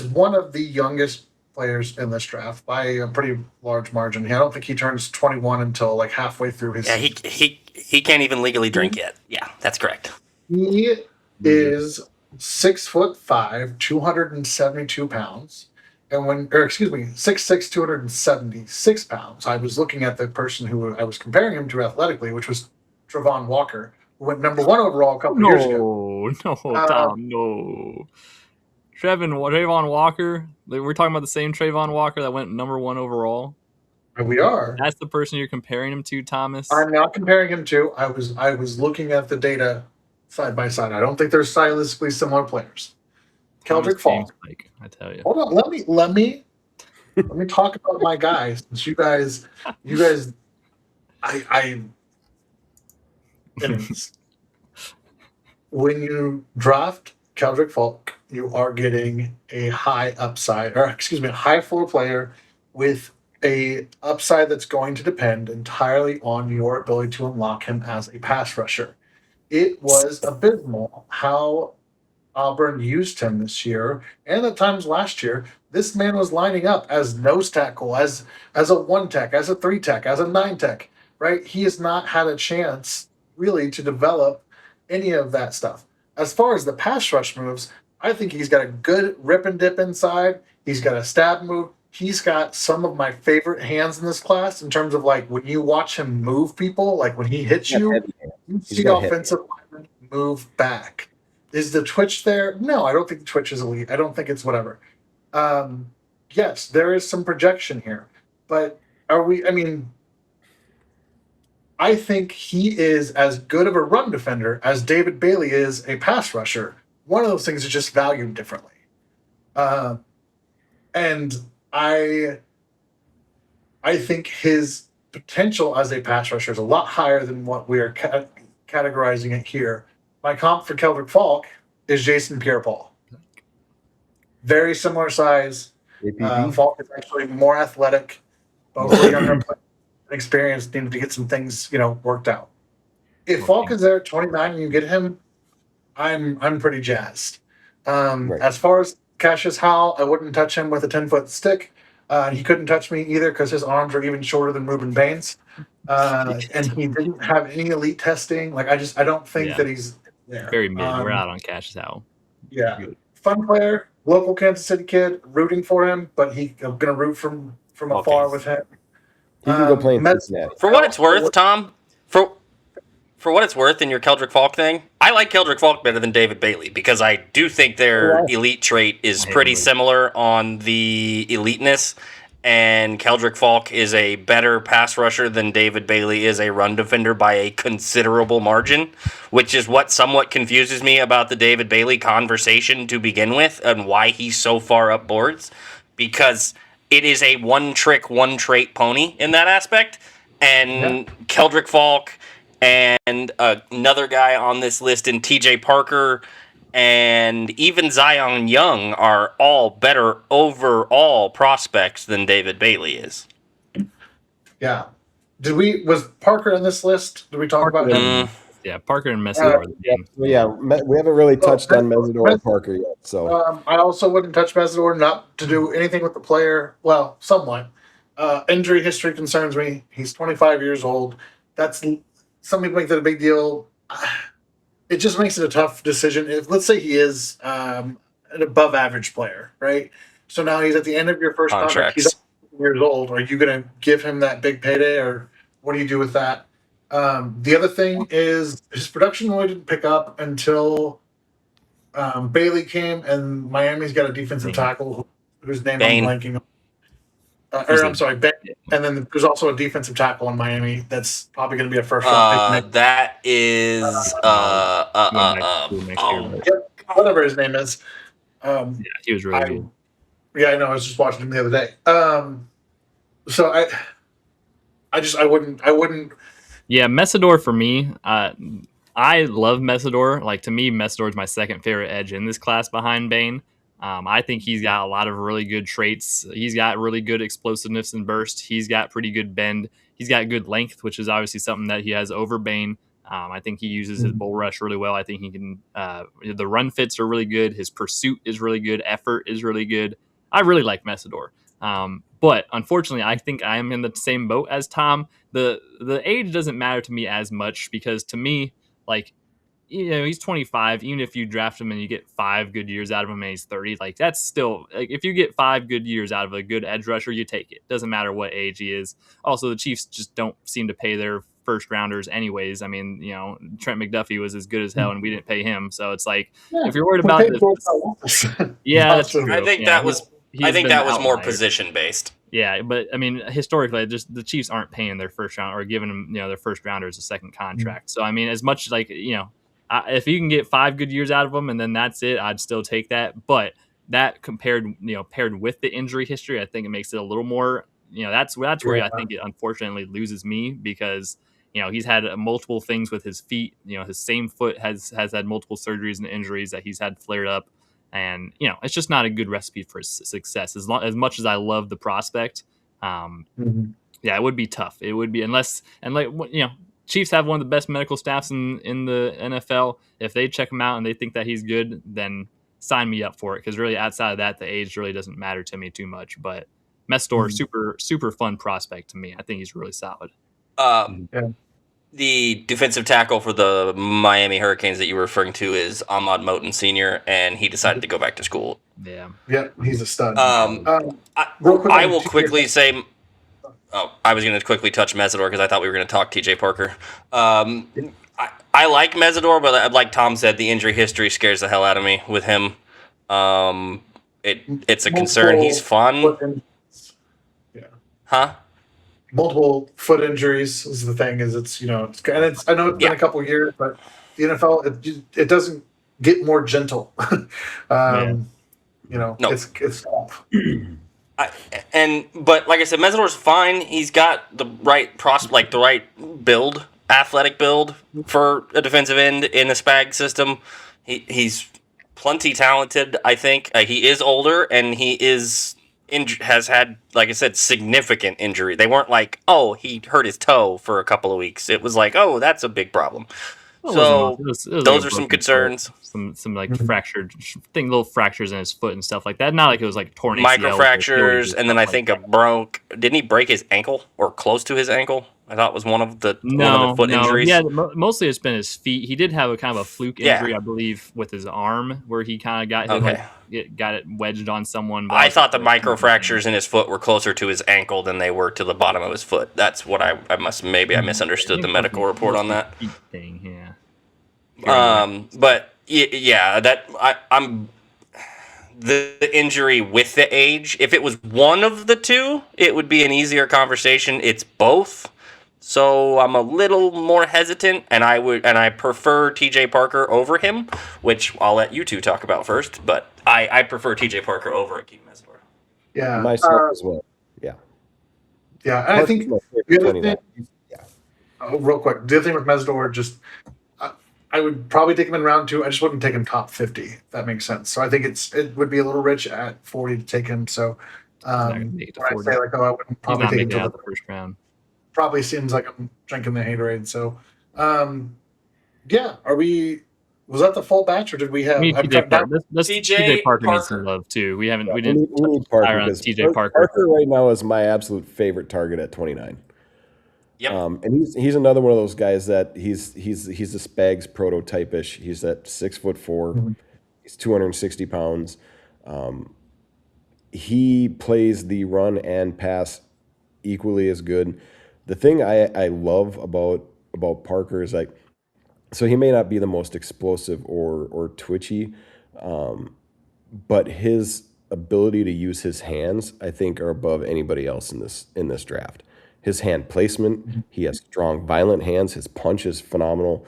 one of the youngest players in this draft by a pretty large margin. I don't think he turns 21 until like halfway through his season. He can't even legally drink yet. Yeah, that's correct. He is 6'5", 272 pounds. And 6'6", 276 pounds. I was looking at the person who I was comparing him to athletically, which was Travon Walker, who went number 1 overall a couple years ago. Tom, no. Trayvon Walker. We're talking about the same Trayvon Walker that went number 1 overall. We are. That's the person you're comparing him to, Thomas. I'm not comparing him to. I was looking at the data side by side. I don't think they're stylistically similar players. Keldrick Falk. I tell you. Hold on. Let me talk about my guys. Since you guys, anyways. When you draft Keldrick Falk, you are getting a high upside, or excuse me, a high floor player with a upside that's going to depend entirely on your ability to unlock him as a pass rusher. It was abysmal how Auburn used him this year and at times last year. This man was lining up as nose tackle, as a one tech, as a three tech, as a nine tech. Right? He has not had a chance really to develop any of that stuff. As far as the pass rush moves, I think he's got a good rip and dip inside. He's got a stab move. He's got some of my favorite hands in this class in terms of like when you watch him move people, like when he hits you, you He's see got heavy offensive linemen move back. Is the twitch there? No, I don't think the twitch is elite. I don't think it's whatever. Um, yes, there is some projection here, but are we? I mean, I think he is as good of a run defender as David Bailey is a pass rusher. One of those things is just valued differently, uh, and I I think his potential as a pass rusher is a lot higher than what we are categorizing it here. My comp for Keldrick Falk is Jason Pierre-Paul. Very similar size. APB. Falk is actually more athletic, but with a younger player, experience needed to get some things, worked out. If Falk is there at 29 and you get him, I'm pretty jazzed. Right. As far as Cassius Howell, I wouldn't touch him with a 10-foot stick. He couldn't touch me either because his arms are even shorter than Rueben Bain's. And he didn't have any elite testing. Like I don't think that he's there. Very mid. We're out on Cassius Howell. Yeah. Fun player, local Kansas City kid, rooting for him, but I'm gonna root from afar with him. He can go play in Cincinnati. For what it's worth, Tom, for what it's worth in your Keldrick Falk thing, I like Keldrick Falk better than David Bailey because I do think their elite trait is pretty similar on the eliteness, and Keldrick Falk is a better pass rusher than David Bailey is a run defender by a considerable margin, which is what somewhat confuses me about the David Bailey conversation to begin with and why he's so far up boards, because it is a one-trick, one-trait pony in that aspect, and Keldrick Falk and another guy on this list in TJ Parker and even Zion Young are all better overall prospects than David Bailey is. Yeah. Was Parker on this list? Did we talk about him? Yeah, Parker and Messidor. We haven't really touched on Messidor or Parker yet. So I also wouldn't touch Messidor, not to do anything with the player. Well, somewhat. Injury history concerns me. He's 25 years old. Some people make that a big deal. It just makes it a tough decision. If let's say he is an above average player, right? So now he's at the end of your first contract. He's years old. Are you going to give him that big payday, or what do you do with that? The other thing is his production really didn't pick up until Bailey came, and Miami's got a defensive tackle whose name I'm blanking on. I'm sorry, Ben. And then there's also a defensive tackle in Miami that's probably going to be a first round pick. That is whatever his name is. He was really good. Yeah, I know. I was just watching him the other day. So I wouldn't. Yeah, Messidor for me. I love Messidor. Like, to me, Messidor is my second favorite edge in this class behind Bain. I think he's got a lot of really good traits. He's got really good explosiveness and burst. He's got pretty good bend. He's got good length, which is obviously something that he has over Bain. I think he uses his bull rush really well. I think he can. The run fits are really good. His pursuit is really good. Effort is really good. I really like Messidor. But unfortunately, I think I am in the same boat as Tom. The age doesn't matter to me as much because to me, like, he's 25. Even if you draft him and you get 5 good years out of him and he's 30, like, that's still, like, if you get 5 good years out of a good edge rusher, you take it. Doesn't matter what age he is. Also, the Chiefs just don't seem to pay their first rounders anyways. I mean, Trent McDuffie was as good as hell and we didn't pay him. So it's like, if you're worried about this, that's true. I think that was more position based. Yeah, but I mean, historically, just the Chiefs aren't paying their first round or giving them, their first rounders a second contract. So I mean, as much like if you can get 5 good years out of them and then that's it, I'd still take that. But that paired with the injury history, I think it makes it a little more. That's where I think it unfortunately loses me because he's had multiple things with his feet. His same foot has had multiple surgeries and injuries that he's had flared up. And it's just not a good recipe for success. As much as I love the prospect, yeah, it would be tough. It would be unless Chiefs have one of the best medical staffs in the NFL. If they check him out and they think that he's good, then sign me up for it. Because really, outside of that, the age really doesn't matter to me too much. But Mestor, super fun prospect to me. I think he's really solid. The defensive tackle for the Miami Hurricanes that you were referring to is Ahmad Moten Sr., and he decided to go back to school. Yeah, he's a stud. I will quickly say. Oh, I was going to quickly touch Mesidor because I thought we were going to talk TJ Parker. I like Mesidor, but like Tom said, the injury history scares the hell out of me with him. It's a concern. He's fun. Huh? Multiple foot injuries is the thing. I know it's been a couple of years, but the NFL it doesn't get more gentle. No. It's tough. But like I said, Mesidor's fine. He's got the right the right build, athletic build for a defensive end in the Spags system. He's plenty talented. I think he is older and he has had, like I said, significant injury. They weren't like, oh, he hurt his toe for a couple of weeks. It was like, oh, that's a big problem. So those are some concerns. Some like fractured little fractures in his foot and stuff like that. Not like it was like torn microfractures, and then I think didn't he break his ankle or close to his ankle? I thought was one of the foot injuries. Yeah, mostly it's been his feet. He did have a kind of a fluke injury, I believe, with his arm where he kind of got it wedged on someone. I thought the microfractures in his foot were closer to his ankle than they were to the bottom of his foot. That's what I misunderstood the medical report on that. Thing, yeah. But yeah, I'm the injury with the age. If it was one of the two, it would be an easier conversation. It's both. So I'm a little more hesitant, and I prefer TJ Parker over him, which I'll let you two talk about first. But I prefer TJ Parker over Akeem Mesidor. Yeah, myself as well. Yeah, yeah, and I think the other thing, real quick, the other thing with Mesidor, just I would probably take him in round 2. I just wouldn't take him top 50. If that makes sense. So I think it would be a little rich at 40 to take him. So I say I wouldn't probably take him to the first round. Probably seems like I'm drinking the haterade. So, yeah. Was that the full batch, or did we have? TJ Parker needs some love too. We didn't need Parker on TJ Parker. Parker right now is my absolute favorite target at 29. Yep. And he's another one of those guys that he's a Spags prototype-ish. He's at 6'4". Mm-hmm. He's 260 pounds. He plays the run and pass equally as good. The thing I love about Parker is so he may not be the most explosive or twitchy, but his ability to use his hands, I think, are above anybody else in this draft. His hand placement, he has strong, violent hands. His punch is phenomenal.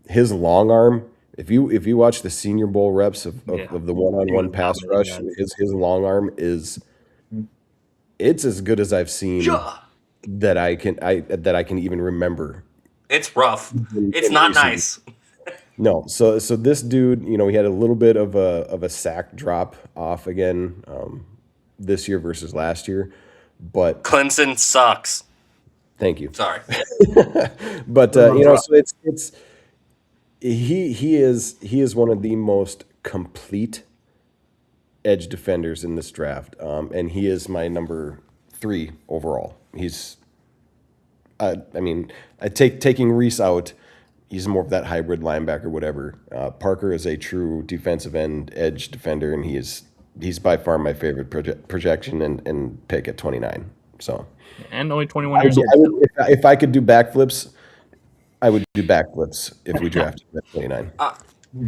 His long arm, if you watch the Senior Bowl reps of the one-on-one pass rush, his long arm it's as good as I've seen that I can even remember. It's rough. It's not nice. No, so this dude, he had a little bit of a sack drop off again this year versus last year. But Clemson sucks. Thank you. Sorry. But so it's he is one of the most complete edge defenders in this draft, and he is my number 3 overall. He's, taking Reese out, he's more of that hybrid linebacker, whatever. Parker is a true defensive end edge defender, and he's by far my favorite projection and pick at 29. So, and only 21 years old. If I could do backflips, I would do backflips if we drafted him at 29.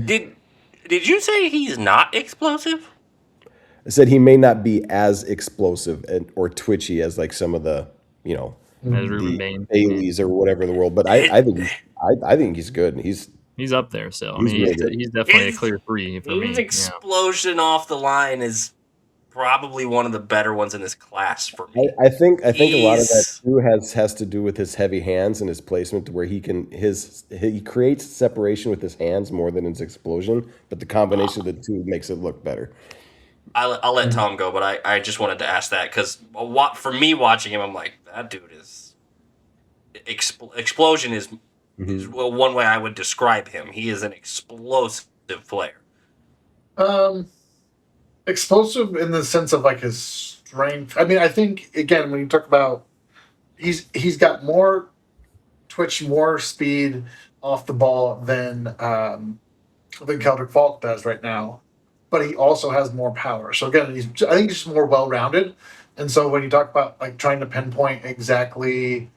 Did you say he's not explosive? I said he may not be as explosive or twitchy as like some of the as Rueben Bain, Baileys or whatever in the world. But I think he's good. He's up there still. He's definitely a clear 3 for me. His explosion off the line is probably one of the better ones in this class for me. I think a lot of that He's too has to do with his heavy hands and his placement, to where he creates separation with his hands more than his explosion. But the combination of the two makes it look better. I'll let Tom go, but I just wanted to ask that because for me watching him, I'm like, that dude is explosion is one way I would describe him. He is an explosive player. Explosive in the sense of like his strength. I mean, I think again when you talk about he's got more twitch, more speed off the ball than Keldrick Falk does right now, but he also has more power. So again, I think he's just more well rounded. And so when you talk about like trying to pinpoint exactly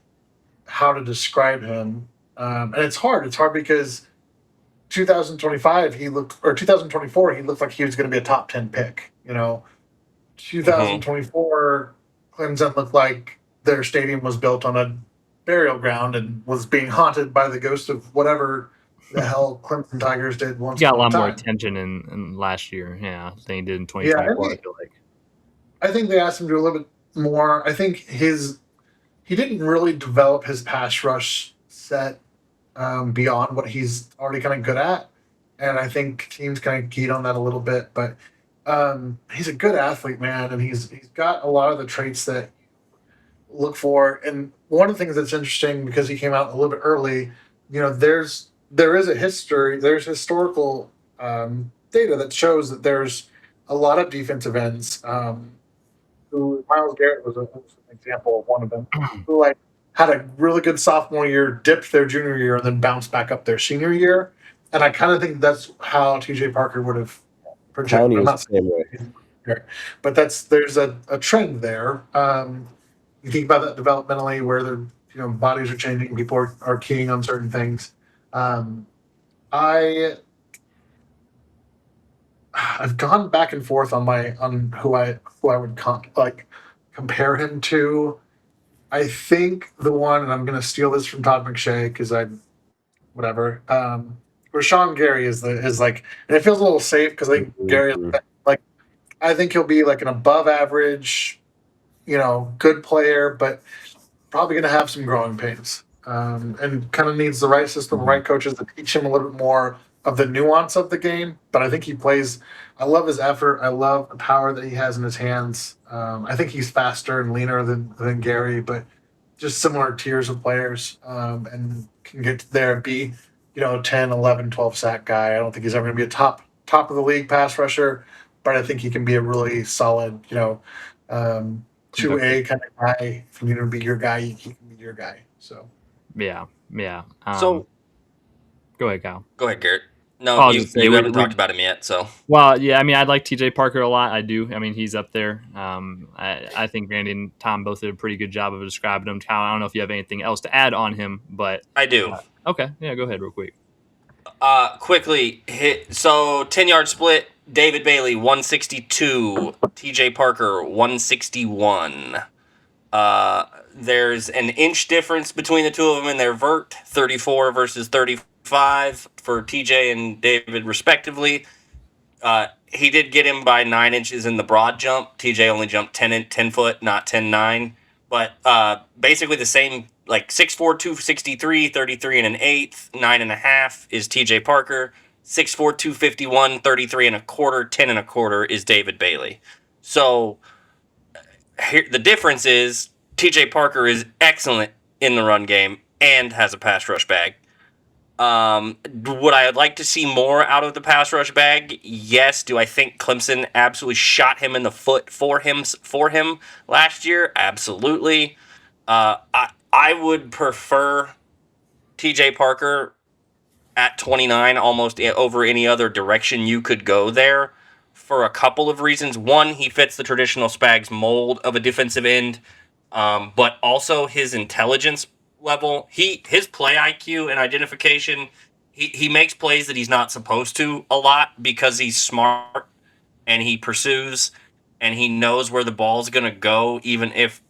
how to describe him, and it's hard. It's hard because 2025 he looked, or 2024 he looked like he was going to be a top 10 pick. 2024 Clemson looked like their stadium was built on a burial ground and was being haunted by the ghost of whatever the hell Clemson Tigers did once He got a upon lot more time. attention in last year, than he did in Yeah, 2024. I feel like. I think they asked him to do a little bit more. I think he didn't really develop his pass rush set beyond what he's already kind of good at, and I think teams kind of keyed on that a little bit. But he's a good athlete, man, and he's got a lot of the traits that you look for. And one of the things that's interesting because he came out a little bit early, there is a history, there's historical data that shows that there's a lot of defensive ends. Who Miles Garrett was an example of one of them, who like had a really good sophomore year, dipped their junior year, and then bounced back up their senior year. And I kind of think that's how TJ Parker would have projected. Clowney I'm was not the same way. saying here, but there's a trend there. You think about that developmentally, where their bodies are changing, people are keying on certain things. I I've gone back and forth on who I would compare him to. I think the one, and I'm going to steal this from Todd McShay because I whatever. Rashawn Gary is like, and it feels a little safe because I think Gary is like, I think he'll be like an above average, good player, but probably going to have some growing pains, and kind of needs the right system, right coaches to teach him a little bit more of the nuance of the game. But I think he plays. I love his effort. I love the power that he has in his hands. I think he's faster and leaner than Gary, but just similar tiers of players, and can get there and be 10, 11, 12 sack guy. I don't think he's ever going to be a top of the league pass rusher, but I think he can be a really solid 2A kind of guy. If you need to be your guy, he can be your guy. So Yeah. So go ahead, Kyle. go ahead, Garrett. No, I'll just say you we- haven't we- talked about him yet, so Well, yeah, I mean, I like TJ Parker a lot. I do. I mean, he's up there. I think Randy and Tom both did a pretty good job of describing him. Kyle, I don't know if you have anything else to add on him, but I do. Okay, yeah, go ahead real quick. Quickly hit. So 10-yard split. David Bailey 162. TJ Parker 161. There's an inch difference between the two of them in their vert. 34 versus 35 for TJ and David respectively. He did get him by 9 inches in the broad jump. TJ only jumped 10 foot, not 10.9. But basically the same, like 6'4", 263, 33 and an eighth, 9.5 is TJ Parker. 6'4", 251, 33 and a quarter, 10 and a quarter is David Bailey. So here, the difference is TJ Parker is excellent in the run game and has a pass rush bag. Would I like to see more out of the pass rush bag? Yes. Do I think Clemson absolutely shot him in the foot for him last year? Absolutely. I would prefer TJ Parker at 29 almost over any other direction you could go there for a couple of reasons. One, he fits the traditional Spags mold of a defensive end, but also his intelligence level, his play IQ and identification, he makes plays that he's not supposed to a lot because he's smart and he pursues and he knows where the ball's going to go, even if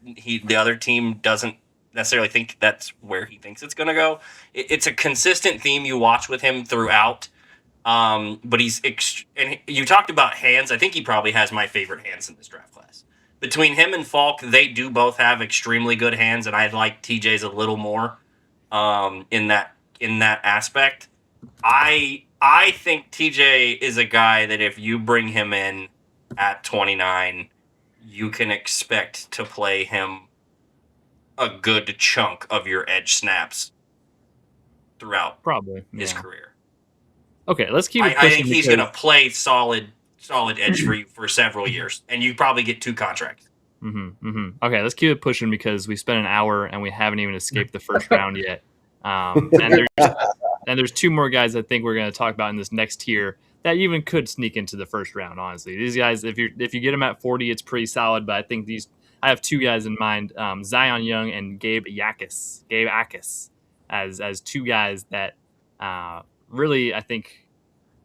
the other team doesn't necessarily think that's where he thinks it's going to go. It's a consistent theme you watch with him throughout. But and you talked about hands. I think he probably has my favorite hands in this draft class. Between him and Falk, they do both have extremely good hands, and I like TJ's a little more in that aspect. I think TJ is a guy that if you bring him in at 29, you can expect to play him a good chunk of your edge snaps throughout Probably his career. Okay, let's keep it I think pushing he's going to because play solid edge for you for several years, and you probably get 2 contracts. Okay, let's keep it pushing because we spent an hour and we haven't even escaped the first round yet. And there's 2 more guys I think we're going to talk about in this next tier that even could sneak into the first round. Honestly, these guys, if you get them at 40, it's pretty solid. But I think I have 2 guys in mind: Zion Young and Gabe Akis, as 2 guys that really I think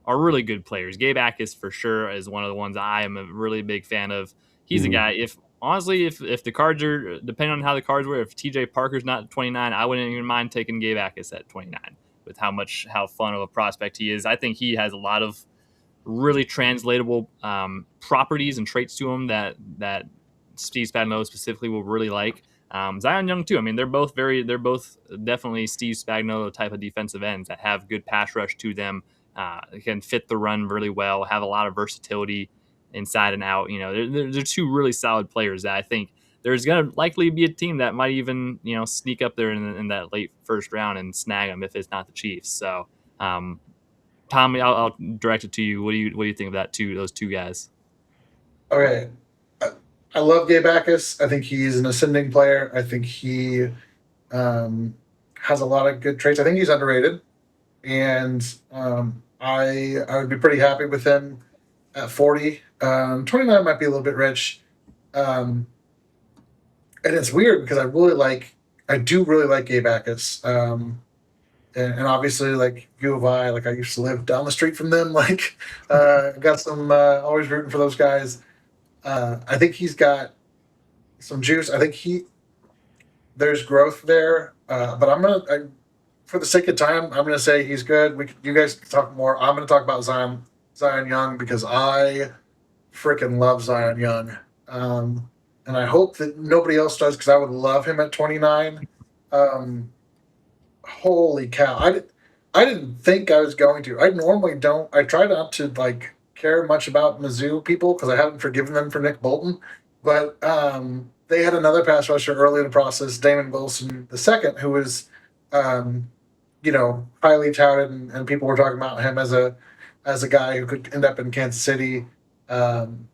are really good players. Gabe Akis for sure is one of the ones I am a really big fan of. He's a guy. If the cards are depending on how the cards were, if TJ Parker's not 29, I wouldn't even mind taking Gabe Akis at 29 with how fun of a prospect he is. I think he has a lot of really translatable properties and traits to him that Steve Spagnuolo specifically will really like. Zion Young too. I mean, they're both definitely Steve Spagnuolo type of defensive ends that have good pass rush to them. Can fit the run really well, have a lot of versatility inside and out. They're 2 really solid players that I think there's going to likely be a team that might even, sneak up there in that late first round and snag them if it's not the Chiefs. So, Tommy, I'll direct it to you. What do you think of those two guys? Okay. I love Gabe Akis. I think he's an ascending player. I think he has a lot of good traits. I think he's underrated. And I would be pretty happy with him at 40. 29 might be a little bit rich. And it's weird because I do really like Gabe Akis. And obviously, like U of I, like I used to live down the street from them. Like, got some always rooting for those guys. I think he's got some juice. I think there's growth there. But for the sake of time, I'm gonna say he's good. You guys can talk more. I'm gonna talk about Zion Young because I freaking love Zion Young. And I hope that nobody else does because I would love him at 29. Holy cow! I didn't think I was going to. I normally don't. I try not to care much about Mizzou people because I haven't forgiven them for Nick Bolton. But they had another pass rusher early in the process, Damon Wilson II, who was highly touted, and people were talking about him as a guy who could end up in Kansas City. And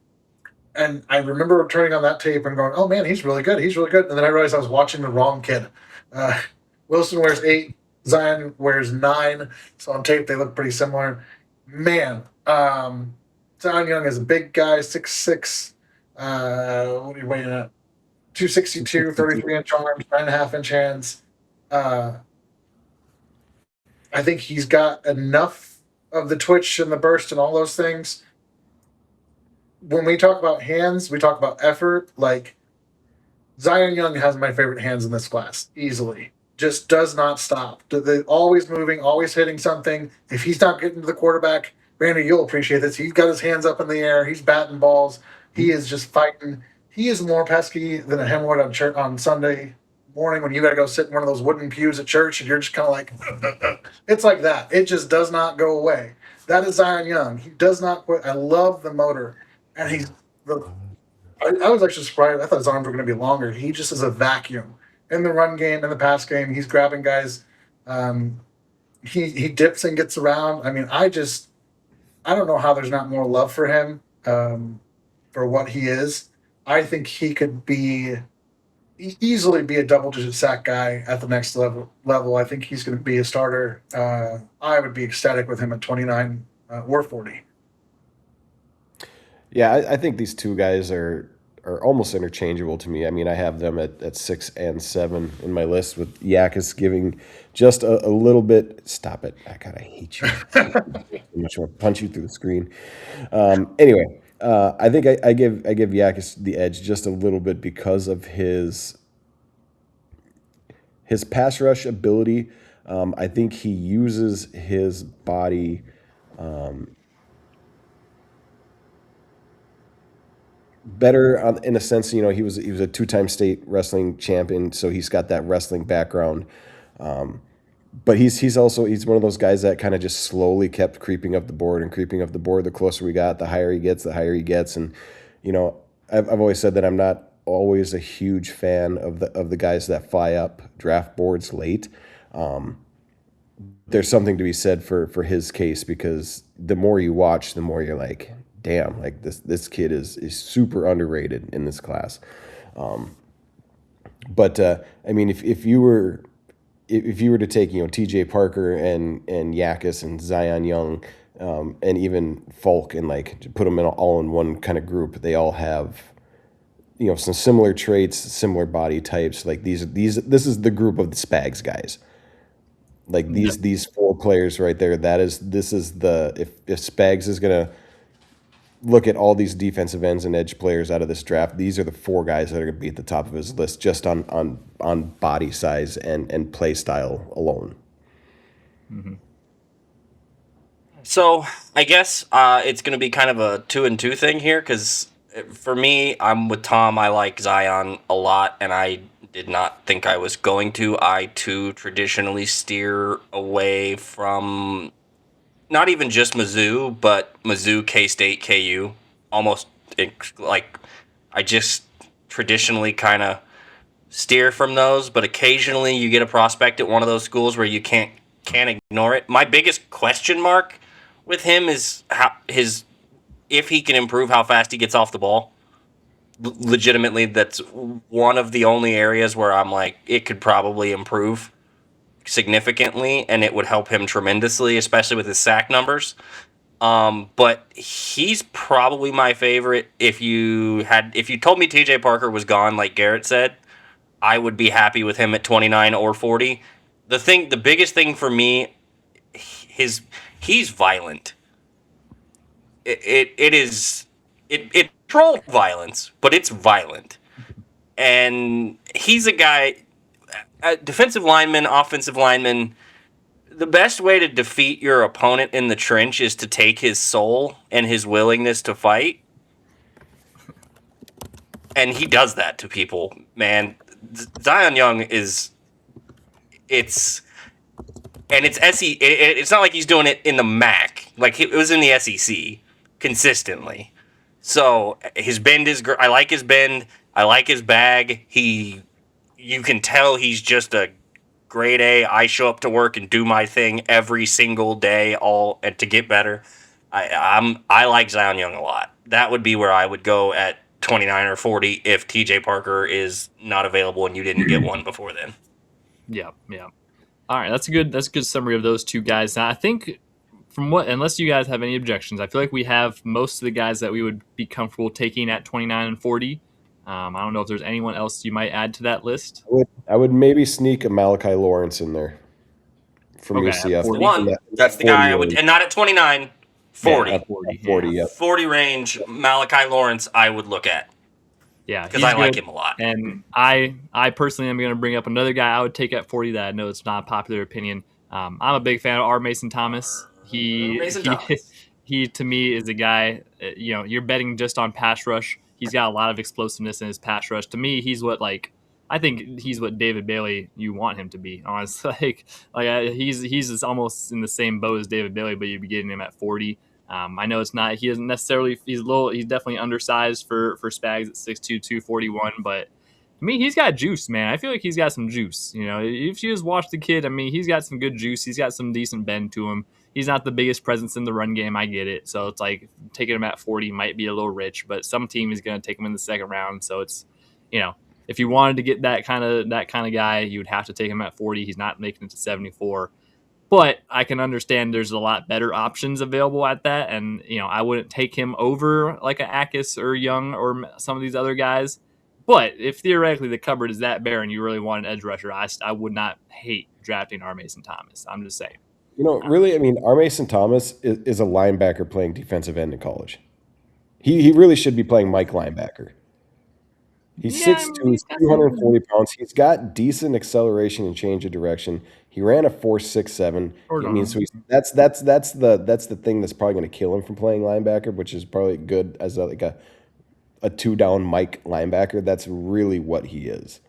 I remember turning on that tape and going, "Oh man, he's really good. He's really good." And then I realized I was watching the wrong kid. Wilson wears 8, Zion wears 9. So on tape they look pretty similar. Man, Zion Young is a big guy, 6'6". What are you weighing at? 262, 33-inch arms, 9.5-inch hands. I think he's got enough of the twitch and the burst and all those things. When we talk about hands, we talk about effort. Like, Zion Young has my favorite hands in this class, easily. Just does not stop. They're always moving, always hitting something. If he's not getting to the quarterback, Randy, you'll appreciate this. He's got his hands up in the air. He's batting balls. He is just fighting. He is more pesky than a hemorrhoid on Sunday morning when you got to go sit in one of those wooden pews at church and you're just kind of like, it's like that. It just does not go away. That is Zion Young. He does not quit. I love the motor. And I was actually surprised. I thought his arms were going to be longer. He just is a vacuum in the run game, in the pass game. He's grabbing guys. He dips and gets around. I mean, I don't know how there's not more love for him for what he is. I think he could easily be a double-digit sack guy at the next level. I think he's going to be a starter. I would be ecstatic with him at 29 or 40. Yeah, I think these 2 guys are almost interchangeable to me. I mean, I have them at 6 and 7 in my list, with Yakis giving just a little bit. Stop it! I hate you. Much more punch you through the screen. Anyway, I think I give Yakis the edge just a little bit because of his pass rush ability. I think he uses his body Better in a sense, he was a two-time state wrestling champion, so he's got that wrestling background. But he's one of those guys that kind of just slowly kept creeping up the board and creeping up the board. The closer we got, the higher he gets, and you know, I've always said that I'm not always a huge fan of the guys that fly up draft boards late. There's something to be said for his case, because the more you watch, the more you're like, damn, like this kid is super underrated in this class. But I mean, if you were to take T.J. Parker and Yakis and Zion Young, and even Falk, and like to put them all in one kind of group, they all have some similar traits, similar body types. Like this is the group of the Spags guys. Like these four players right there. This is the if Spags is gonna look at all these defensive ends and edge players out of this draft, these are the four guys that are going to be at the top of his list, just on body size and play style alone. Mm-hmm. So I guess it's going to be kind of a 2-and-2 thing here, because for me, I'm with Tom. I like Zion a lot, and I did not think I was going to. I too traditionally steer away from not even just Mizzou, but Mizzou, K-State, KU. Almost like I just traditionally kind of steer from those, but occasionally you get a prospect at one of those schools where you can't ignore it. My biggest question mark with him is if he can improve how fast he gets off the ball. Legitimately, that's one of the only areas where I'm like, it could probably improve significantly, and it would help him tremendously, especially with his sack numbers. But he's probably my favorite. If you told me TJ Parker was gone, like Garrett said, I would be happy with him at 29 or 40. The biggest thing for me, he's violent. It's controlled violence, but it's violent. And he's a guy, defensive lineman, offensive lineman, the best way to defeat your opponent in the trench is to take his soul and his willingness to fight. And he does that to people, man. Zion Young it's SEC. It's not like he's doing it in the MAC. Like, it was in the SEC consistently. So his bend is I like his bend. I like his bag. You can tell he's just a grade A. I show up to work and do my thing every single day, all to get better. I like Zion Young a lot. That would be where I would go at 29 or 40 if TJ Parker is not available and you didn't get one before then. Yeah. All right, that's a good summary of those two guys. Now, I think unless you guys have any objections, I feel like we have most of the guys that we would be comfortable taking at 29 and 40. I don't know if there's anyone else you might add to that list. I would maybe sneak a Malachi Lawrence in there from UCF. That's the guy I would, and not at 29, 40. Yeah, 40, yeah. 40 range, Malachi Lawrence I would look at. Yeah, because I like him a lot. And I personally am going to bring up another guy I would take at 40 that I know it's not a popular opinion. I'm a big fan of R. Mason Thomas. He to me is a guy, you're betting just on pass rush. He's got a lot of explosiveness in his pass rush. To me, I think he's what David Bailey you want him to be. Honestly, he's almost in the same boat as David Bailey, but you'd be getting him at 40. I know it's not. He isn't necessarily. He's definitely undersized for Spags at 6'2", 241. But I mean, he's got juice, man. I feel like he's got some juice. If you just watch the kid, I mean, he's got some good juice. He's got some decent bend to him. He's not the biggest presence in the run game. I get it. So it's like taking him at 40 might be a little rich, but some team is going to take him in the second round. So it's, if you wanted to get that kind of guy, you would have to take him at 40. He's not making it to 74. But I can understand there's a lot better options available at that. And, I wouldn't take him over like an Akis or Young or some of these other guys. But if theoretically the cupboard is that bare and you really want an edge rusher, I would not hate drafting R. Mason Thomas. I'm just saying. Really, I mean, R. Mason Thomas is a linebacker playing defensive end in college. He really should be playing Mike linebacker. He's Yeah, I 6'2", mean, he's 240 pounds. He's got decent acceleration and change of direction. He ran a 4.67. short I on mean, so him. that's the thing that's probably going to kill him from playing linebacker, which is probably good as a two down Mike linebacker. That's really what he is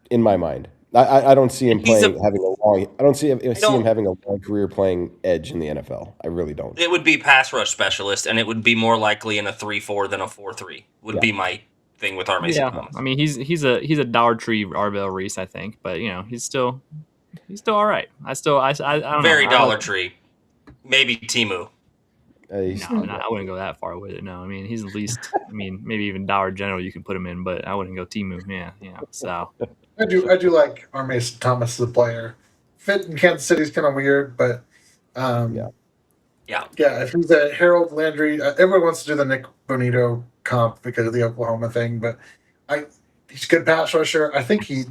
in my mind. I don't see him And he's a. playing having a long. I don't see him I see him don't. having a long career playing edge in the NFL. I really don't. It would be pass rush specialist, and it would be more likely in a 3-4 than a 4-3. Would Yeah. be my thing with Mason Yeah, Thomas. I mean, he's a Dollar Tree Arvell Reese, I think, but he's still all right. I don't know. Very I like Dollar Tree, maybe Timu. He's, no, I wouldn't go that far with it. No, I mean he's at least. I mean maybe even Dollar General you can put him in, but I wouldn't go Timu. Yeah, So I do like our Mason Thomas as a player. Fit in Kansas City is kind of weird, but yeah. Yeah, if he's a Harold Landry, everyone wants to do the Nick Bonito comp because of the Oklahoma thing, but I he's a good pass rusher. I think he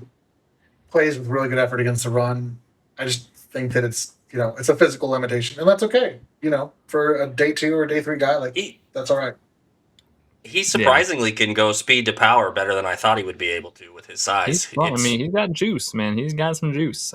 plays with really good effort against the run. I just think that it's a physical limitation, and that's okay. For a day 2 or day 3 guy, like he that's all right. he surprisingly can go speed to power better than I thought he would be able to with his he's size. fun. I mean he's got juice, man. He's got some juice.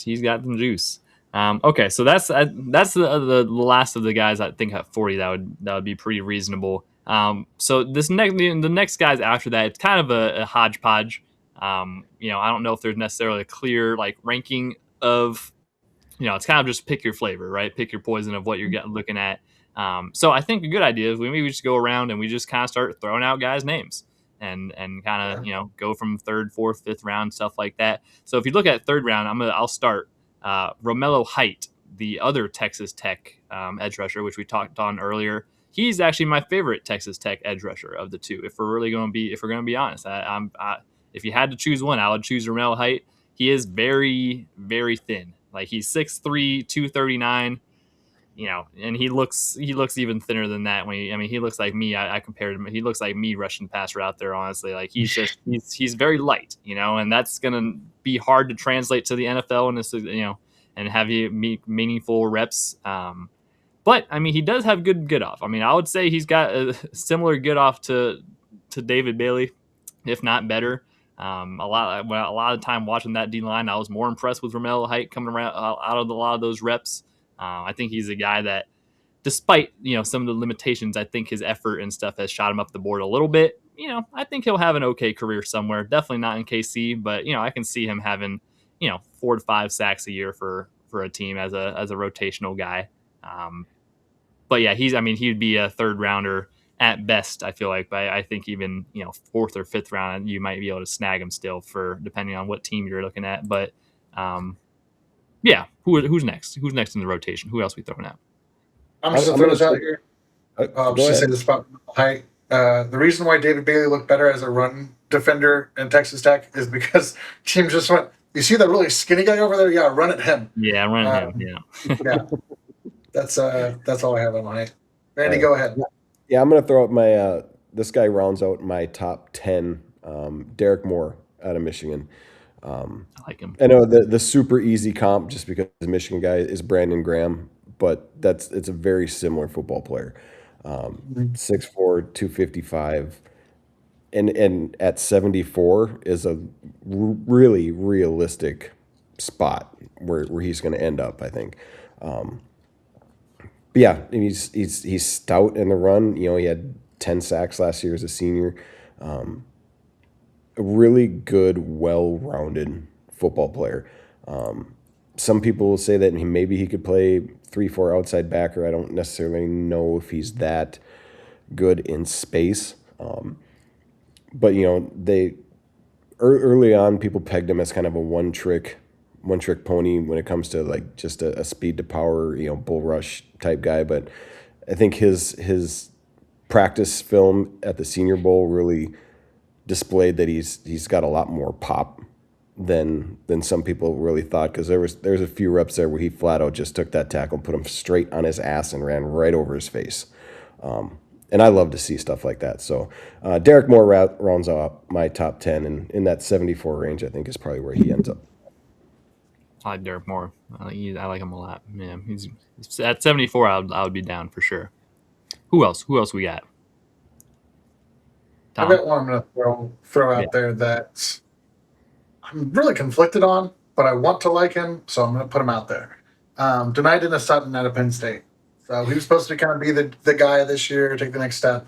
He's got some juice. Okay, so that's the last of the guys I think at 40 that would be pretty reasonable. So the next guys after that, it's kind of a hodgepodge. I don't know if there's necessarily a clear like ranking of, it's kind of just pick your flavor, right? Pick your poison of what you're looking at. So I think a good idea is we just go around and we just kind of start throwing out guys' names and kind of go from third, fourth, fifth round, stuff like that. So if you look at third round, I'll start Romello Height, the other Texas Tech edge rusher, which we talked on earlier. He's actually my favorite Texas Tech edge rusher of the two. If we're going to be honest, if you had to choose one, I would choose Romello Height. He is very, very thin. Like he's 6'3", 239, and he looks even thinner than that. He looks like me. I compared him. He looks like me rushing passer out there. Honestly, like he's very light, and that's gonna be hard to translate to the NFL and this, and have you meaningful reps. But he does have good off. I would say he's got a similar good off to David Bailey, if not better. A lot of time watching that D line, I was more impressed with Romello Height coming around out of a lot of those reps. I think he's a guy that, despite some of the limitations, I think his effort and stuff has shot him up the board a little bit. I think he'll have an okay career somewhere. Definitely not in KC, but I can see him having 4 to 5 sacks a year for a team as a rotational guy. But yeah, he'd be a third rounder at best, I feel like. But I think even fourth or fifth round, you might be able to snag him still, for depending on what team you're looking at. But yeah, who's next? Who's next in the rotation? Who else are we throwing out? I'm just going to throw this out here. Go Just to say ahead. this about height. The reason why David Bailey looked better as a run defender in Texas Tech is because teams just went, you see that really skinny guy over there? Yeah, run at him. Yeah, run at him. Yeah. Yeah. That's all I have on my height. Randy, go ahead. Yeah, I'm gonna throw out my. This guy rounds out my top 10. Derek Moore out of Michigan. I like him. I know the super easy comp just because the Michigan guy is Brandon Graham, but it's a very similar football player. 6'4", 255, and at 74 is a really realistic spot where he's going to end up, I think. But yeah, he's stout in the run. He had 10 sacks last year as a senior. A really good, well-rounded football player. Some people will say that maybe he could play 3-4 outside backer. I don't necessarily know if he's that good in space. But they early on, people pegged him as kind of a one trick pony when it comes to like just a speed to power, bull rush type guy. But I think his practice film at the Senior Bowl really displayed that he's got a lot more pop than some people really thought, because there's a few reps there where he flat out just took that tackle, put him straight on his ass, and ran right over his face. And I love to see stuff like that. So Derek Moore rounds out my top 10, and in that 74 range, I think is probably where he ends up. I like Derek Moore. I like him a lot. Yeah, he's at 74. I would be down for sure. Who else we got? I've Tom? got one I'm going to throw Yeah. out there that I'm really conflicted on, but I want to like him, so I'm going to put him out there. Denied Sutton out of Penn State. So he was supposed to kind of be the guy this year, take the next step.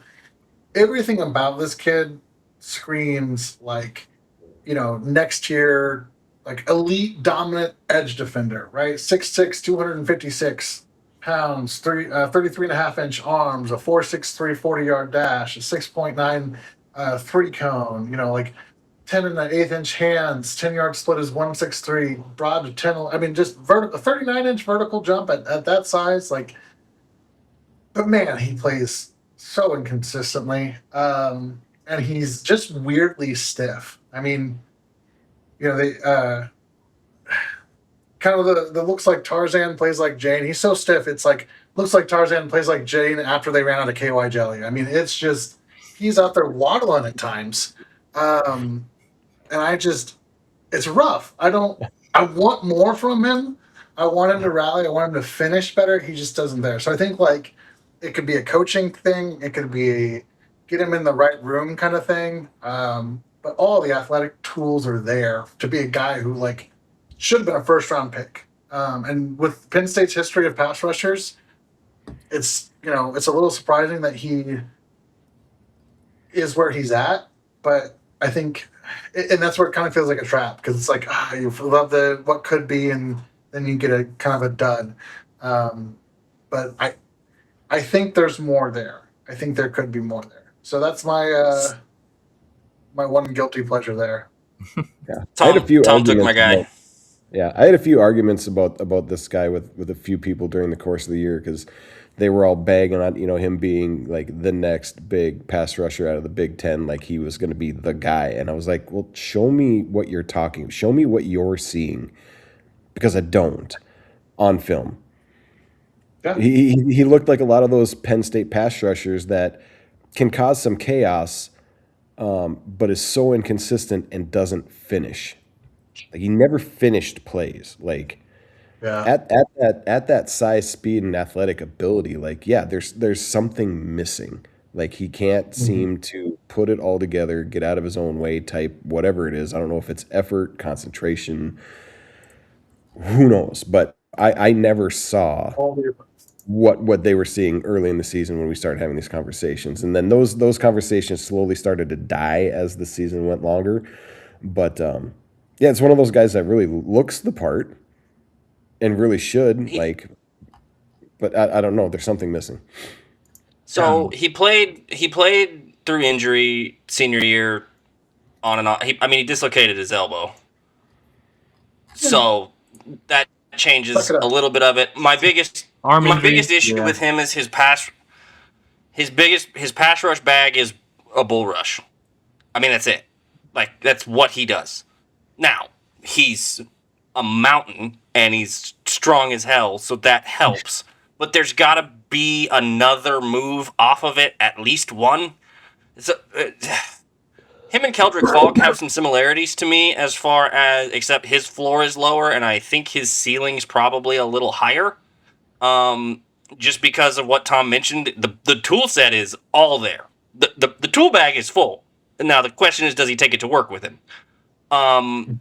Everything about this kid screams like, next year, like elite dominant edge defender, right? 6'6", 256 pounds, 33.5-inch arms, a 4.63 40-yard dash, a 6.9 3 cone, like 10 and an eighth inch hands, 10-yard split is 163, broad to 10. I mean, just a 39-inch vertical jump at that size. Like, but man, he plays so inconsistently. And he's just weirdly stiff. I mean, they kind of the looks like Tarzan plays like Jane. He's so stiff. It's like looks like Tarzan plays like Jane after they ran out of KY jelly. I mean, it's just he's out there waddling at times. And it's rough. I want more from him. I want him to rally. I want him to finish better. He just doesn't there. So I think like it could be a coaching thing. It could be get him in the right room kind of thing. But all the athletic tools are there to be a guy who like should have been a first round pick. And with Penn State's history of pass rushers, it's it's a little surprising that he is where he's at. But I think, and that's where it kind of feels like a trap because it's like you love the what could be, and then you get a kind of a dud. But I think there's more there. I think there could be more there. So that's my my one guilty pleasure there. Yeah, Tom, I had a few Tom took my guy. I had a few arguments about this guy with a few people during the course of the year because they were all bagging on him being like the next big pass rusher out of the Big Ten, like he was going to be the guy. And I was like, well, show me what you're show me what you're seeing, because I don't on film. Yeah. He looked like a lot of those Penn State pass rushers that can cause some chaos, but is so inconsistent and doesn't finish. Like he never finished plays. Like Yeah. at that size, speed, and athletic ability, like there's something missing. Like he can't seem to put it all together, get out of his own way type, whatever it is. I don't know if it's effort, concentration, who knows? But I never saw All the what they were seeing early in the season when we started having these conversations. And then those conversations slowly started to die as the season went longer. But it's one of those guys that really looks the part and really should, but I don't know. There's something missing. So he played through injury senior year on and on. He dislocated his elbow. So that changes a little bit of it. My biggest issue with him is his pass rush bag is a bull rush. I mean, that's it. Like, that's what he does. Now, he's a mountain and he's strong as hell, so that helps. But there's got to be another move off of it, at least one. So, him and Keldrick Falk have some similarities to me as far as, except his floor is lower and I think his ceiling's probably a little higher. Just because of what Tom mentioned, the tool set is all there. The tool bag is full. Now the question is, does he take it to work with him? And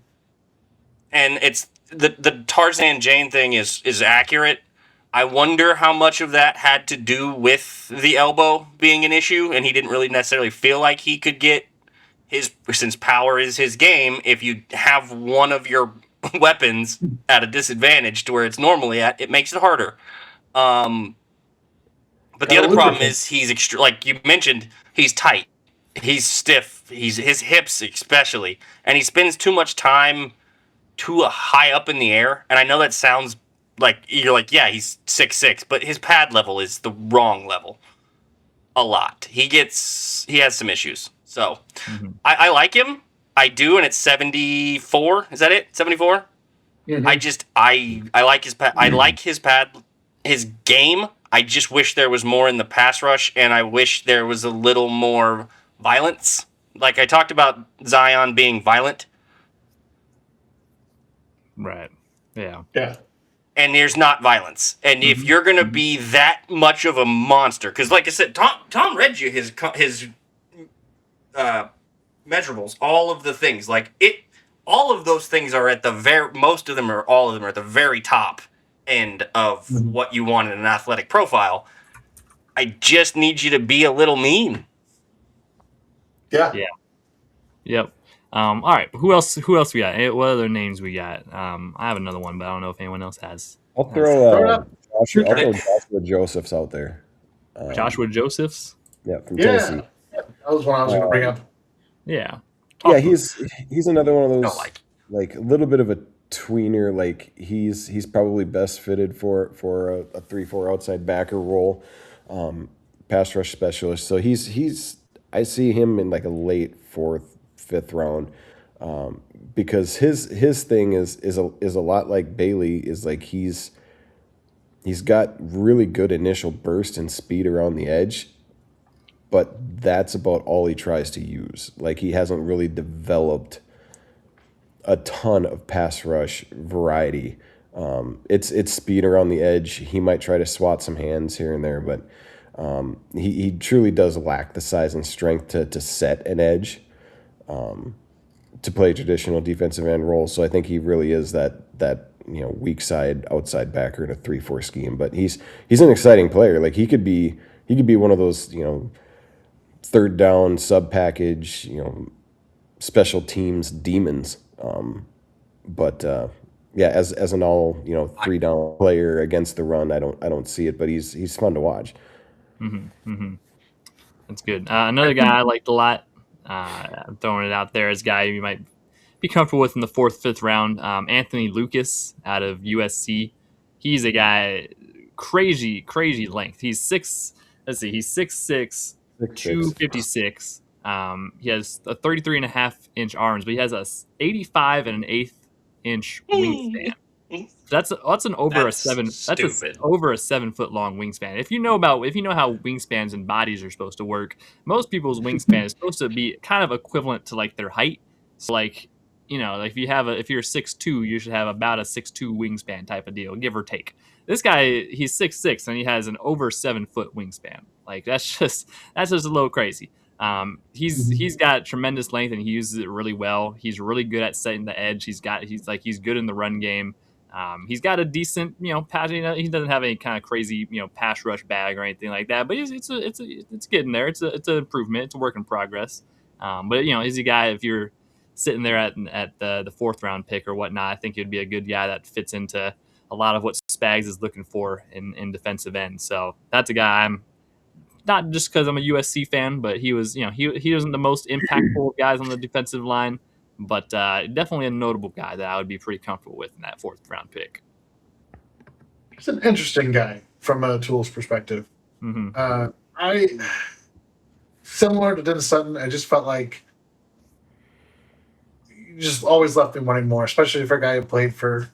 it's the Tarzan Jane thing is accurate. I wonder how much of that had to do with the elbow being an issue, and he didn't really necessarily feel like he could get since power is his game. If you have one of your weapons at a disadvantage to where it's normally at, it makes it harder. But the other problem is he's like you mentioned, he's tight, he's stiff, his hips especially, and he spends too much time too high up in the air. And I know that sounds like you're like, yeah, he's 6'6", but his pad level is the wrong level. A lot. He has some issues. So I like him. I do, and it's 74. Is that it? 74? I like his pad. I like his pad, his game. I just wish there was more in the pass rush, and I wish there was a little more violence. Like I talked about Zion being violent. Right. Yeah. Yeah. And there's not violence. And if you're going to be that much of a monster, because like I said, Tom read you his measurables, all of the things like it. All of those things are at the most of them or all of them are at the very top end of what you want in an athletic profile. I just need you to be a little mean. Yeah. Yeah. Yep. All right. Who else we got? What other names we got? I have another one, but I don't know if anyone else has. I'll Throw it throw up. Joshua Josephs out there. Joshua Josephs. Yeah, from Yeah. Tennessee. That was one I was going to bring up. Yeah. Yeah, he's another one of those Don't like a little bit of a tweener. Like he's probably best fitted for a 3-4 outside backer role, pass rush specialist. So he's I see him in like a late 4th, 5th round, because his thing is a lot like Bailey. Is like he's got really good initial burst and speed around the edge, but that's about all he tries to use. Like he hasn't really developed a ton of pass rush variety. It's speed around the edge. He might try to swat some hands here and there, but he truly does lack the size and strength to set an edge, to play traditional defensive end role. So I think he really is that weak side outside backer in a 3-4 scheme. But he's an exciting player. Like he could be one of those third down sub package special teams demons. But as an all 3 down player against the run, I don't see it. But he's fun to watch. That's good. Another guy I liked a lot. I'm throwing it out there as a guy you might be comfortable with in the 4th, 5th round. Anthony Lucas out of USC. He's a guy crazy length. He's 6'6", 256. He has a 33.5-inch arms, but he has a 85 and an 1/8 inch wingspan. That's an over a 7-foot long wingspan. If you know how wingspans and bodies are supposed to work, most people's wingspan is supposed to be kind of equivalent to like their height. So like like if you're 6'2", you should have about a 6'2" wingspan type of deal, give or take. This guy, he's 6'6" and he has an over 7-foot wingspan. Like that's just a little crazy. He's got tremendous length and he uses it really well. He's really good at setting the edge. He's good in the run game. He's got a decent, pass. He doesn't have any kind of crazy, pass rush bag or anything like that. But it's getting there. It's an improvement. It's a work in progress. But he's a guy. If you're sitting there at the 4th round pick or whatnot, I think he'd be a good guy that fits into a lot of what Spags is looking for in defensive end. So that's a guy I'm not just because I'm a USC fan, but he was, he wasn't the most impactful guys on the defensive line. But definitely a notable guy that I would be pretty comfortable with in that 4th round pick. He's an interesting guy from a tools perspective. I similar to Dennis Sutton. I just felt like you just always left me wanting more, especially for a guy who played for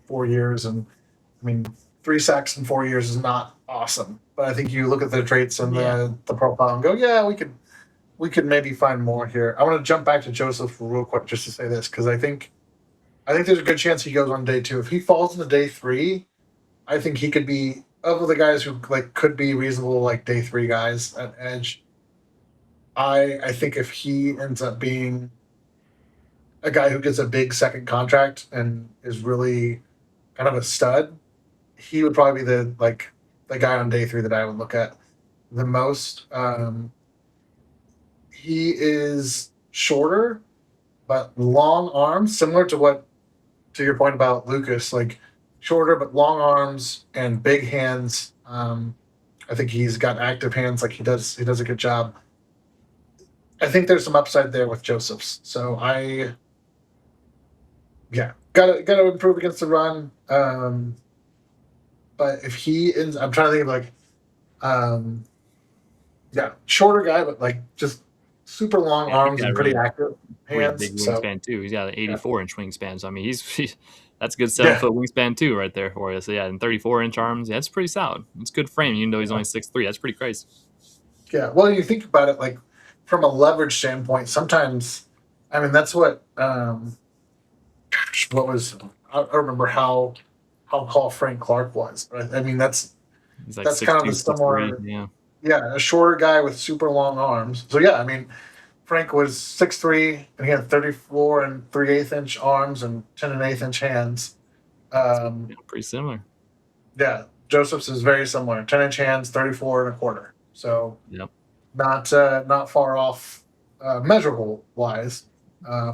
4 years. And I mean, 3 sacks in 4 years is not awesome, but I think you look at the traits and the profile and go, yeah, we could maybe find more here. I want to jump back to Joseph real quick just to say this, because I think there's a good chance he goes on day 2. If he falls into day 3, I think he could be of the guys who could be reasonable day 3 guys at edge. I think if he ends up being a guy who gets a big second contract and is really kind of a stud, he would probably be the guy on day 3 that I would look at the most. He is shorter, but long arms, similar to your point about Lucas, shorter but long arms and big hands. I think he's got active hands. He does a good job. I think there's some upside there with Josephs. So gotta improve against the run. But if he ends, I'm trying to think of shorter guy, but just super long arms and pretty active hands. Big wingspan too. He's got an 84-inch wingspan. So I mean, that's a good 7-foot wingspan too, right there for you. So and 34-inch arms. Yeah, that's pretty solid. It's good frame, even though he's only 6'3". That's pretty crazy. Yeah. Well, you think about it, from a leverage standpoint, sometimes, I mean, that's what. What was I don't remember how tall Frank Clark was, but I mean that's kind of a similar. 6'3", yeah, a shorter guy with super long arms. So I mean, Frank was 6'3", and he had 34 and 3/8 inch arms and 10 and 1/8 inch hands. Pretty similar. Yeah, Joseph's is very similar. 10-inch hands, 34 and a quarter. So Yep. not far off measurable wise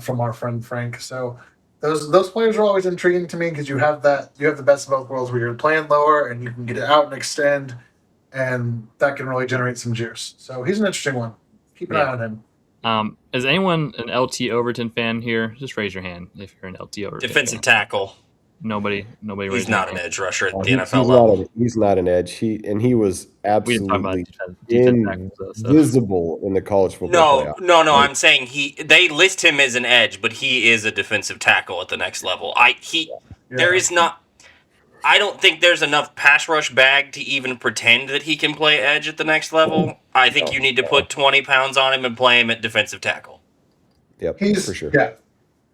from our friend Frank. So those players are always intriguing to me because you have the best of both worlds where you're playing lower and you can get it out and extend, and that can really generate some juice. So he's an interesting one. Keep an eye on him. Is anyone an LT Overton fan here? Just raise your hand if you're an LT Overton Defensive fan. tackle. Nobody. He's not an edge rusher at the He's NFL level. he's not an edge. He was We didn't talk about absolutely defense tackles, though, so. invisible in the college football playoff. No. I'm saying they list him as an edge, but he is a defensive tackle at the next level. There is not. I don't think there's enough pass rush bag to even pretend that he can play edge at the next level. I think you need to put 20 pounds on him and play him at defensive tackle. Yep, for sure. Yeah.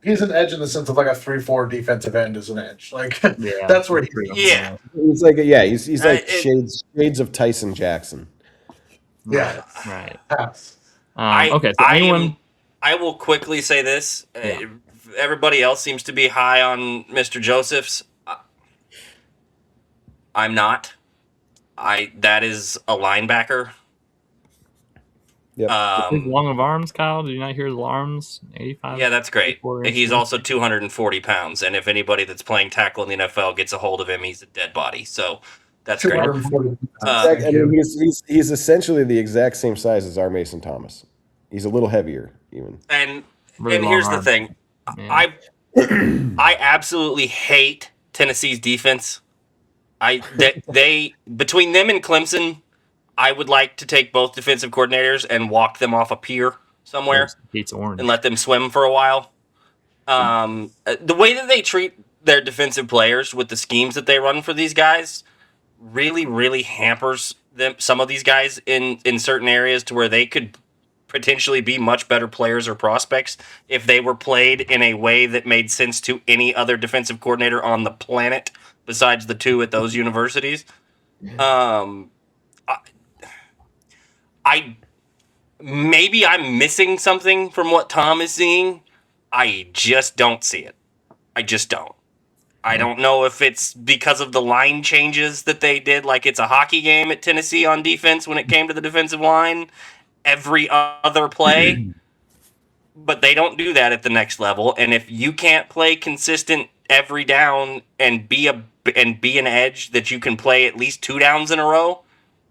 He's an edge in the sense of like a 3-4 defensive end is an edge. Like that's where he's Yeah. He's like he's like shades of Tyson Jackson. Yeah. Right. Pass. Okay. So anyone? I will quickly say this. Everybody else seems to be high on Mr. Joseph's. I'm not. That is a linebacker. Yep. Long of arms, Kyle. Did you not hear his arms? 85. Yeah, that's great. 84 He's also 240 pounds, and if anybody that's playing tackle in the NFL gets a hold of him, he's a dead body. So that's great. 240. I mean, he's essentially the exact same size as our Mason Thomas. He's a little heavier, even. And Really here's long the thing, Yeah. I absolutely hate Tennessee's defense. They between them and Clemson, I would like to take both defensive coordinators and walk them off a pier somewhere Hates orange. and let them swim for a while. The way that they treat their defensive players with the schemes that they run for these guys really, really hampers them. Some of these guys in certain areas to where they could potentially be much better players or prospects if they were played in a way that made sense to any other defensive coordinator on the planet besides the two at those universities. Maybe I'm missing something from what Tom is seeing. I just don't see it. I just don't. I don't know if it's because of the line changes that they did, like it's a hockey game at Tennessee on defense when it came to the defensive line every other play, but they don't do that at the next level. And if you can't play consistent every down and be an edge that you can play at least 2 downs in a row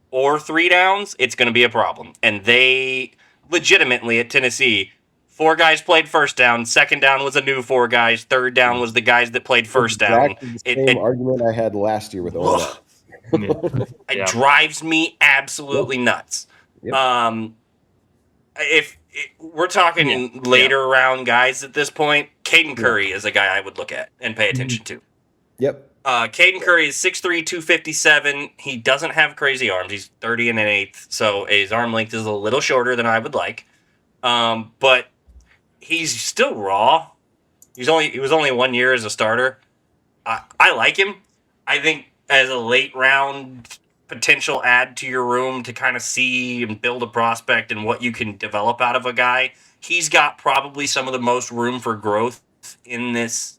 or 3 downs, it's going to be a problem. And they legitimately at Tennessee, 4 guys played first down, second down was a new 4 guys, third down was the guys that played first down. Exactly the same argument I had last year with Ola. It drives me absolutely nuts. Yep. If we're talking later round guys at this point, Caden Curry is a guy I would look at and pay attention to. Yep. Caden Curry is 6'3", 257. He doesn't have crazy arms. He's 30 and an eighth, so his arm length is a little shorter than I would like. But he's still raw. He was only 1 year as a starter. I like him. I think as a late round potential add to your room to kind of see and build a prospect and what you can develop out of a guy, he's got probably some of the most room for growth in this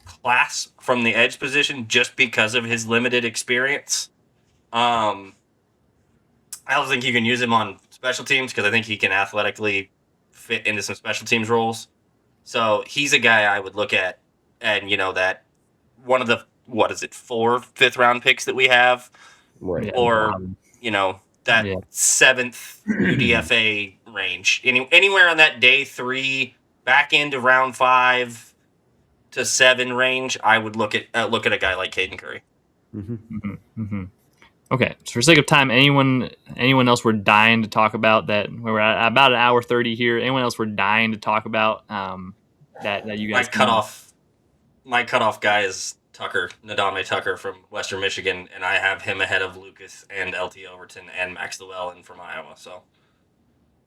class from the edge position just because of his limited experience. I also think you can use him on special teams because I think he can athletically fit into some special teams roles. So he's a guy I would look at, and that one of the 4 5th-round picks that we have, Right. or that 7th UDFA range, anywhere on that day 3 back into round 5 to 7 range, I would look at a guy like Caden Curry. Okay, so for sake of time, anyone else we're dying to talk about that? We're at about an hour 30 here. Anyone else we're dying to talk about that you guys? My cutoff guy is Nadame Tucker from Western Michigan, and I have him ahead of Lucas and LT Overton and Max Llewellyn from Iowa. So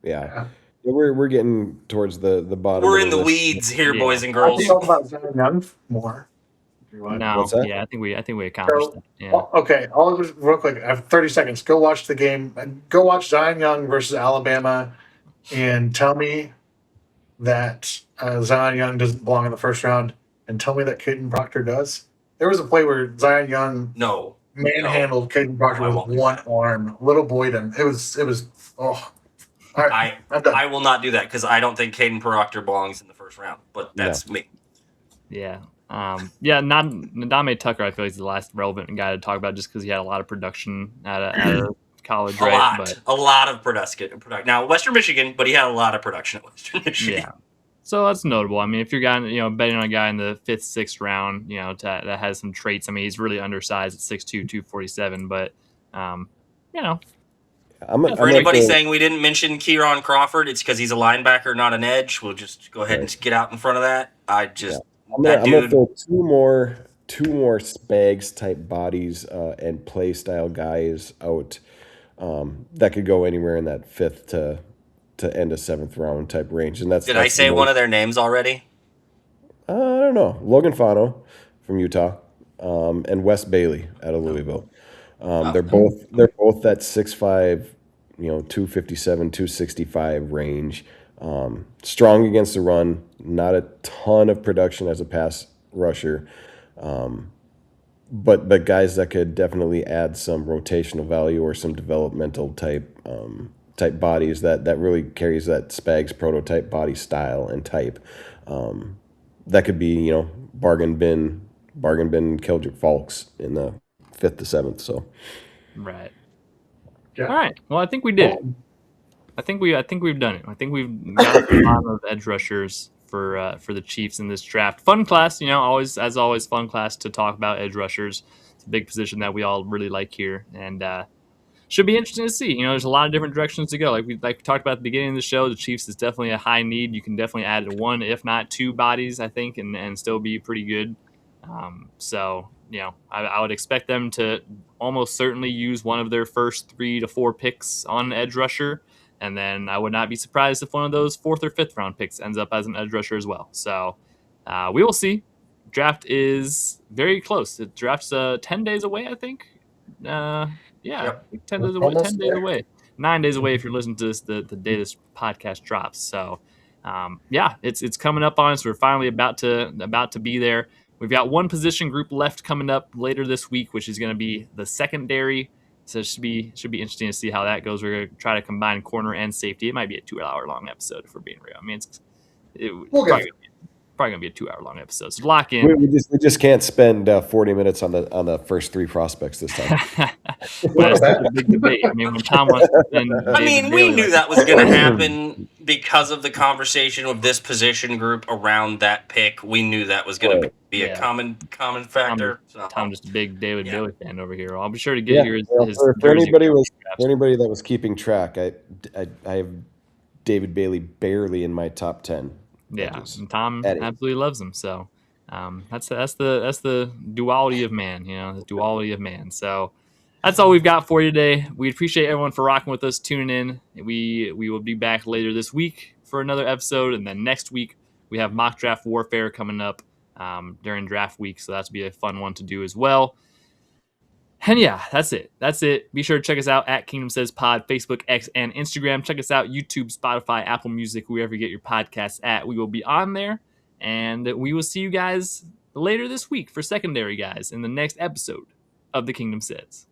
yeah. We're getting towards the bottom. We're in the weeds here, boys and girls. I talk about Zion Young more. No, What's that? yeah, I think we accomplished that. Yeah. Okay, I'll just real quick. I have 30 seconds. Go watch the game. Go watch Zion Young versus Alabama and tell me that Zion Young doesn't belong in the first round, and tell me that Caden Proctor does. There was a play where Zion Young No, manhandled Caden Proctor I with won't do one that. arm, little boyed him. It was. Oh, all right, I'm done. I will not do that because I don't think Caden Proctor belongs in the first round. But that's me. Yeah. Not Nadame Tucker, I feel like is the last relevant guy to talk about just because he had a lot of production out of college, A right? lot of production. Now Western Michigan, but he had a lot of production at Western Michigan. Yeah. So that's notable. I mean, if you're betting on a guy in the 5th, 6th round, that has some traits. I mean, he's really undersized at 6'2", 247, but For anybody saying we didn't mention Kieran Crawford, it's because he's a linebacker, not an edge. We'll just go ahead and get out in front of that. I'm gonna throw two more Spags type bodies and play style guys out that could go anywhere in that 5th to end of 7th round type range. And Did I say one of their names already? I don't know. Logan Fano from Utah, and Wes Bailey out of Louisville. They're both that 6'5", 257, 265 range. Strong against the run, not a ton of production as a pass rusher, but guys that could definitely add some rotational value or some developmental type bodies that really carries that Spags prototype body style and type. That could be bargain bin Keldrick Falks in the 5th to 7th. So right. Yeah. All right. Well, I think we did it. I think we've done it. I think we've got a lot of edge rushers for the Chiefs in this draft. Fun class, always fun class to talk about edge rushers. It's a big position that we all really like here, and should be interesting to see. There's a lot of different directions to go. Like we talked about at the beginning of the show, the Chiefs is definitely a high need. You can definitely add one, if not two bodies, I think, and still be pretty good. I would expect them to almost certainly use one of their first 3 to 4 picks on an edge rusher. And then I would not be surprised if one of those 4th or 5th round picks ends up as an edge rusher as well. So we will see. Draft is very close. The draft's 10 days away, I think. Yep. 10 days away. 10 days away. 9 days away if you're listening to this the day this podcast drops. So it's coming up on us. We're finally about to be there. We've got one position group left coming up later this week, which is going to be the secondary. So it should be interesting to see how that goes. We're going to try to combine corner and safety. It might be a 2-hour long episode if we're being real. I mean, probably going to be a 2-hour long episode. So lock in. We just can't spend 40 minutes on the first 3 prospects this time. That's a big debate. I mean, when Tom wants to spend we knew that was going to happen because of the conversation with this position group around that pick. We knew that was going to be a common factor. Tom just a big David Bailey fan over here. I'll be sure to get his for anybody that was keeping track, I have David Bailey barely in my top 10. Yeah, and Tom absolutely loves him. So that's the duality of man, the duality of man. So that's all we've got for you today. We appreciate everyone for rocking with us, tuning in. We will be back later this week for another episode, and then next week we have mock draft warfare coming up during draft week, so that's be a fun one to do as well. And that's it. Be sure to check us out at Kingdom Says Pod, Facebook, X, and Instagram. Check us out, YouTube, Spotify, Apple Music, wherever you get your podcasts at. We will be on there, and we will see you guys later this week for secondary guys in the next episode of The Kingdom Says.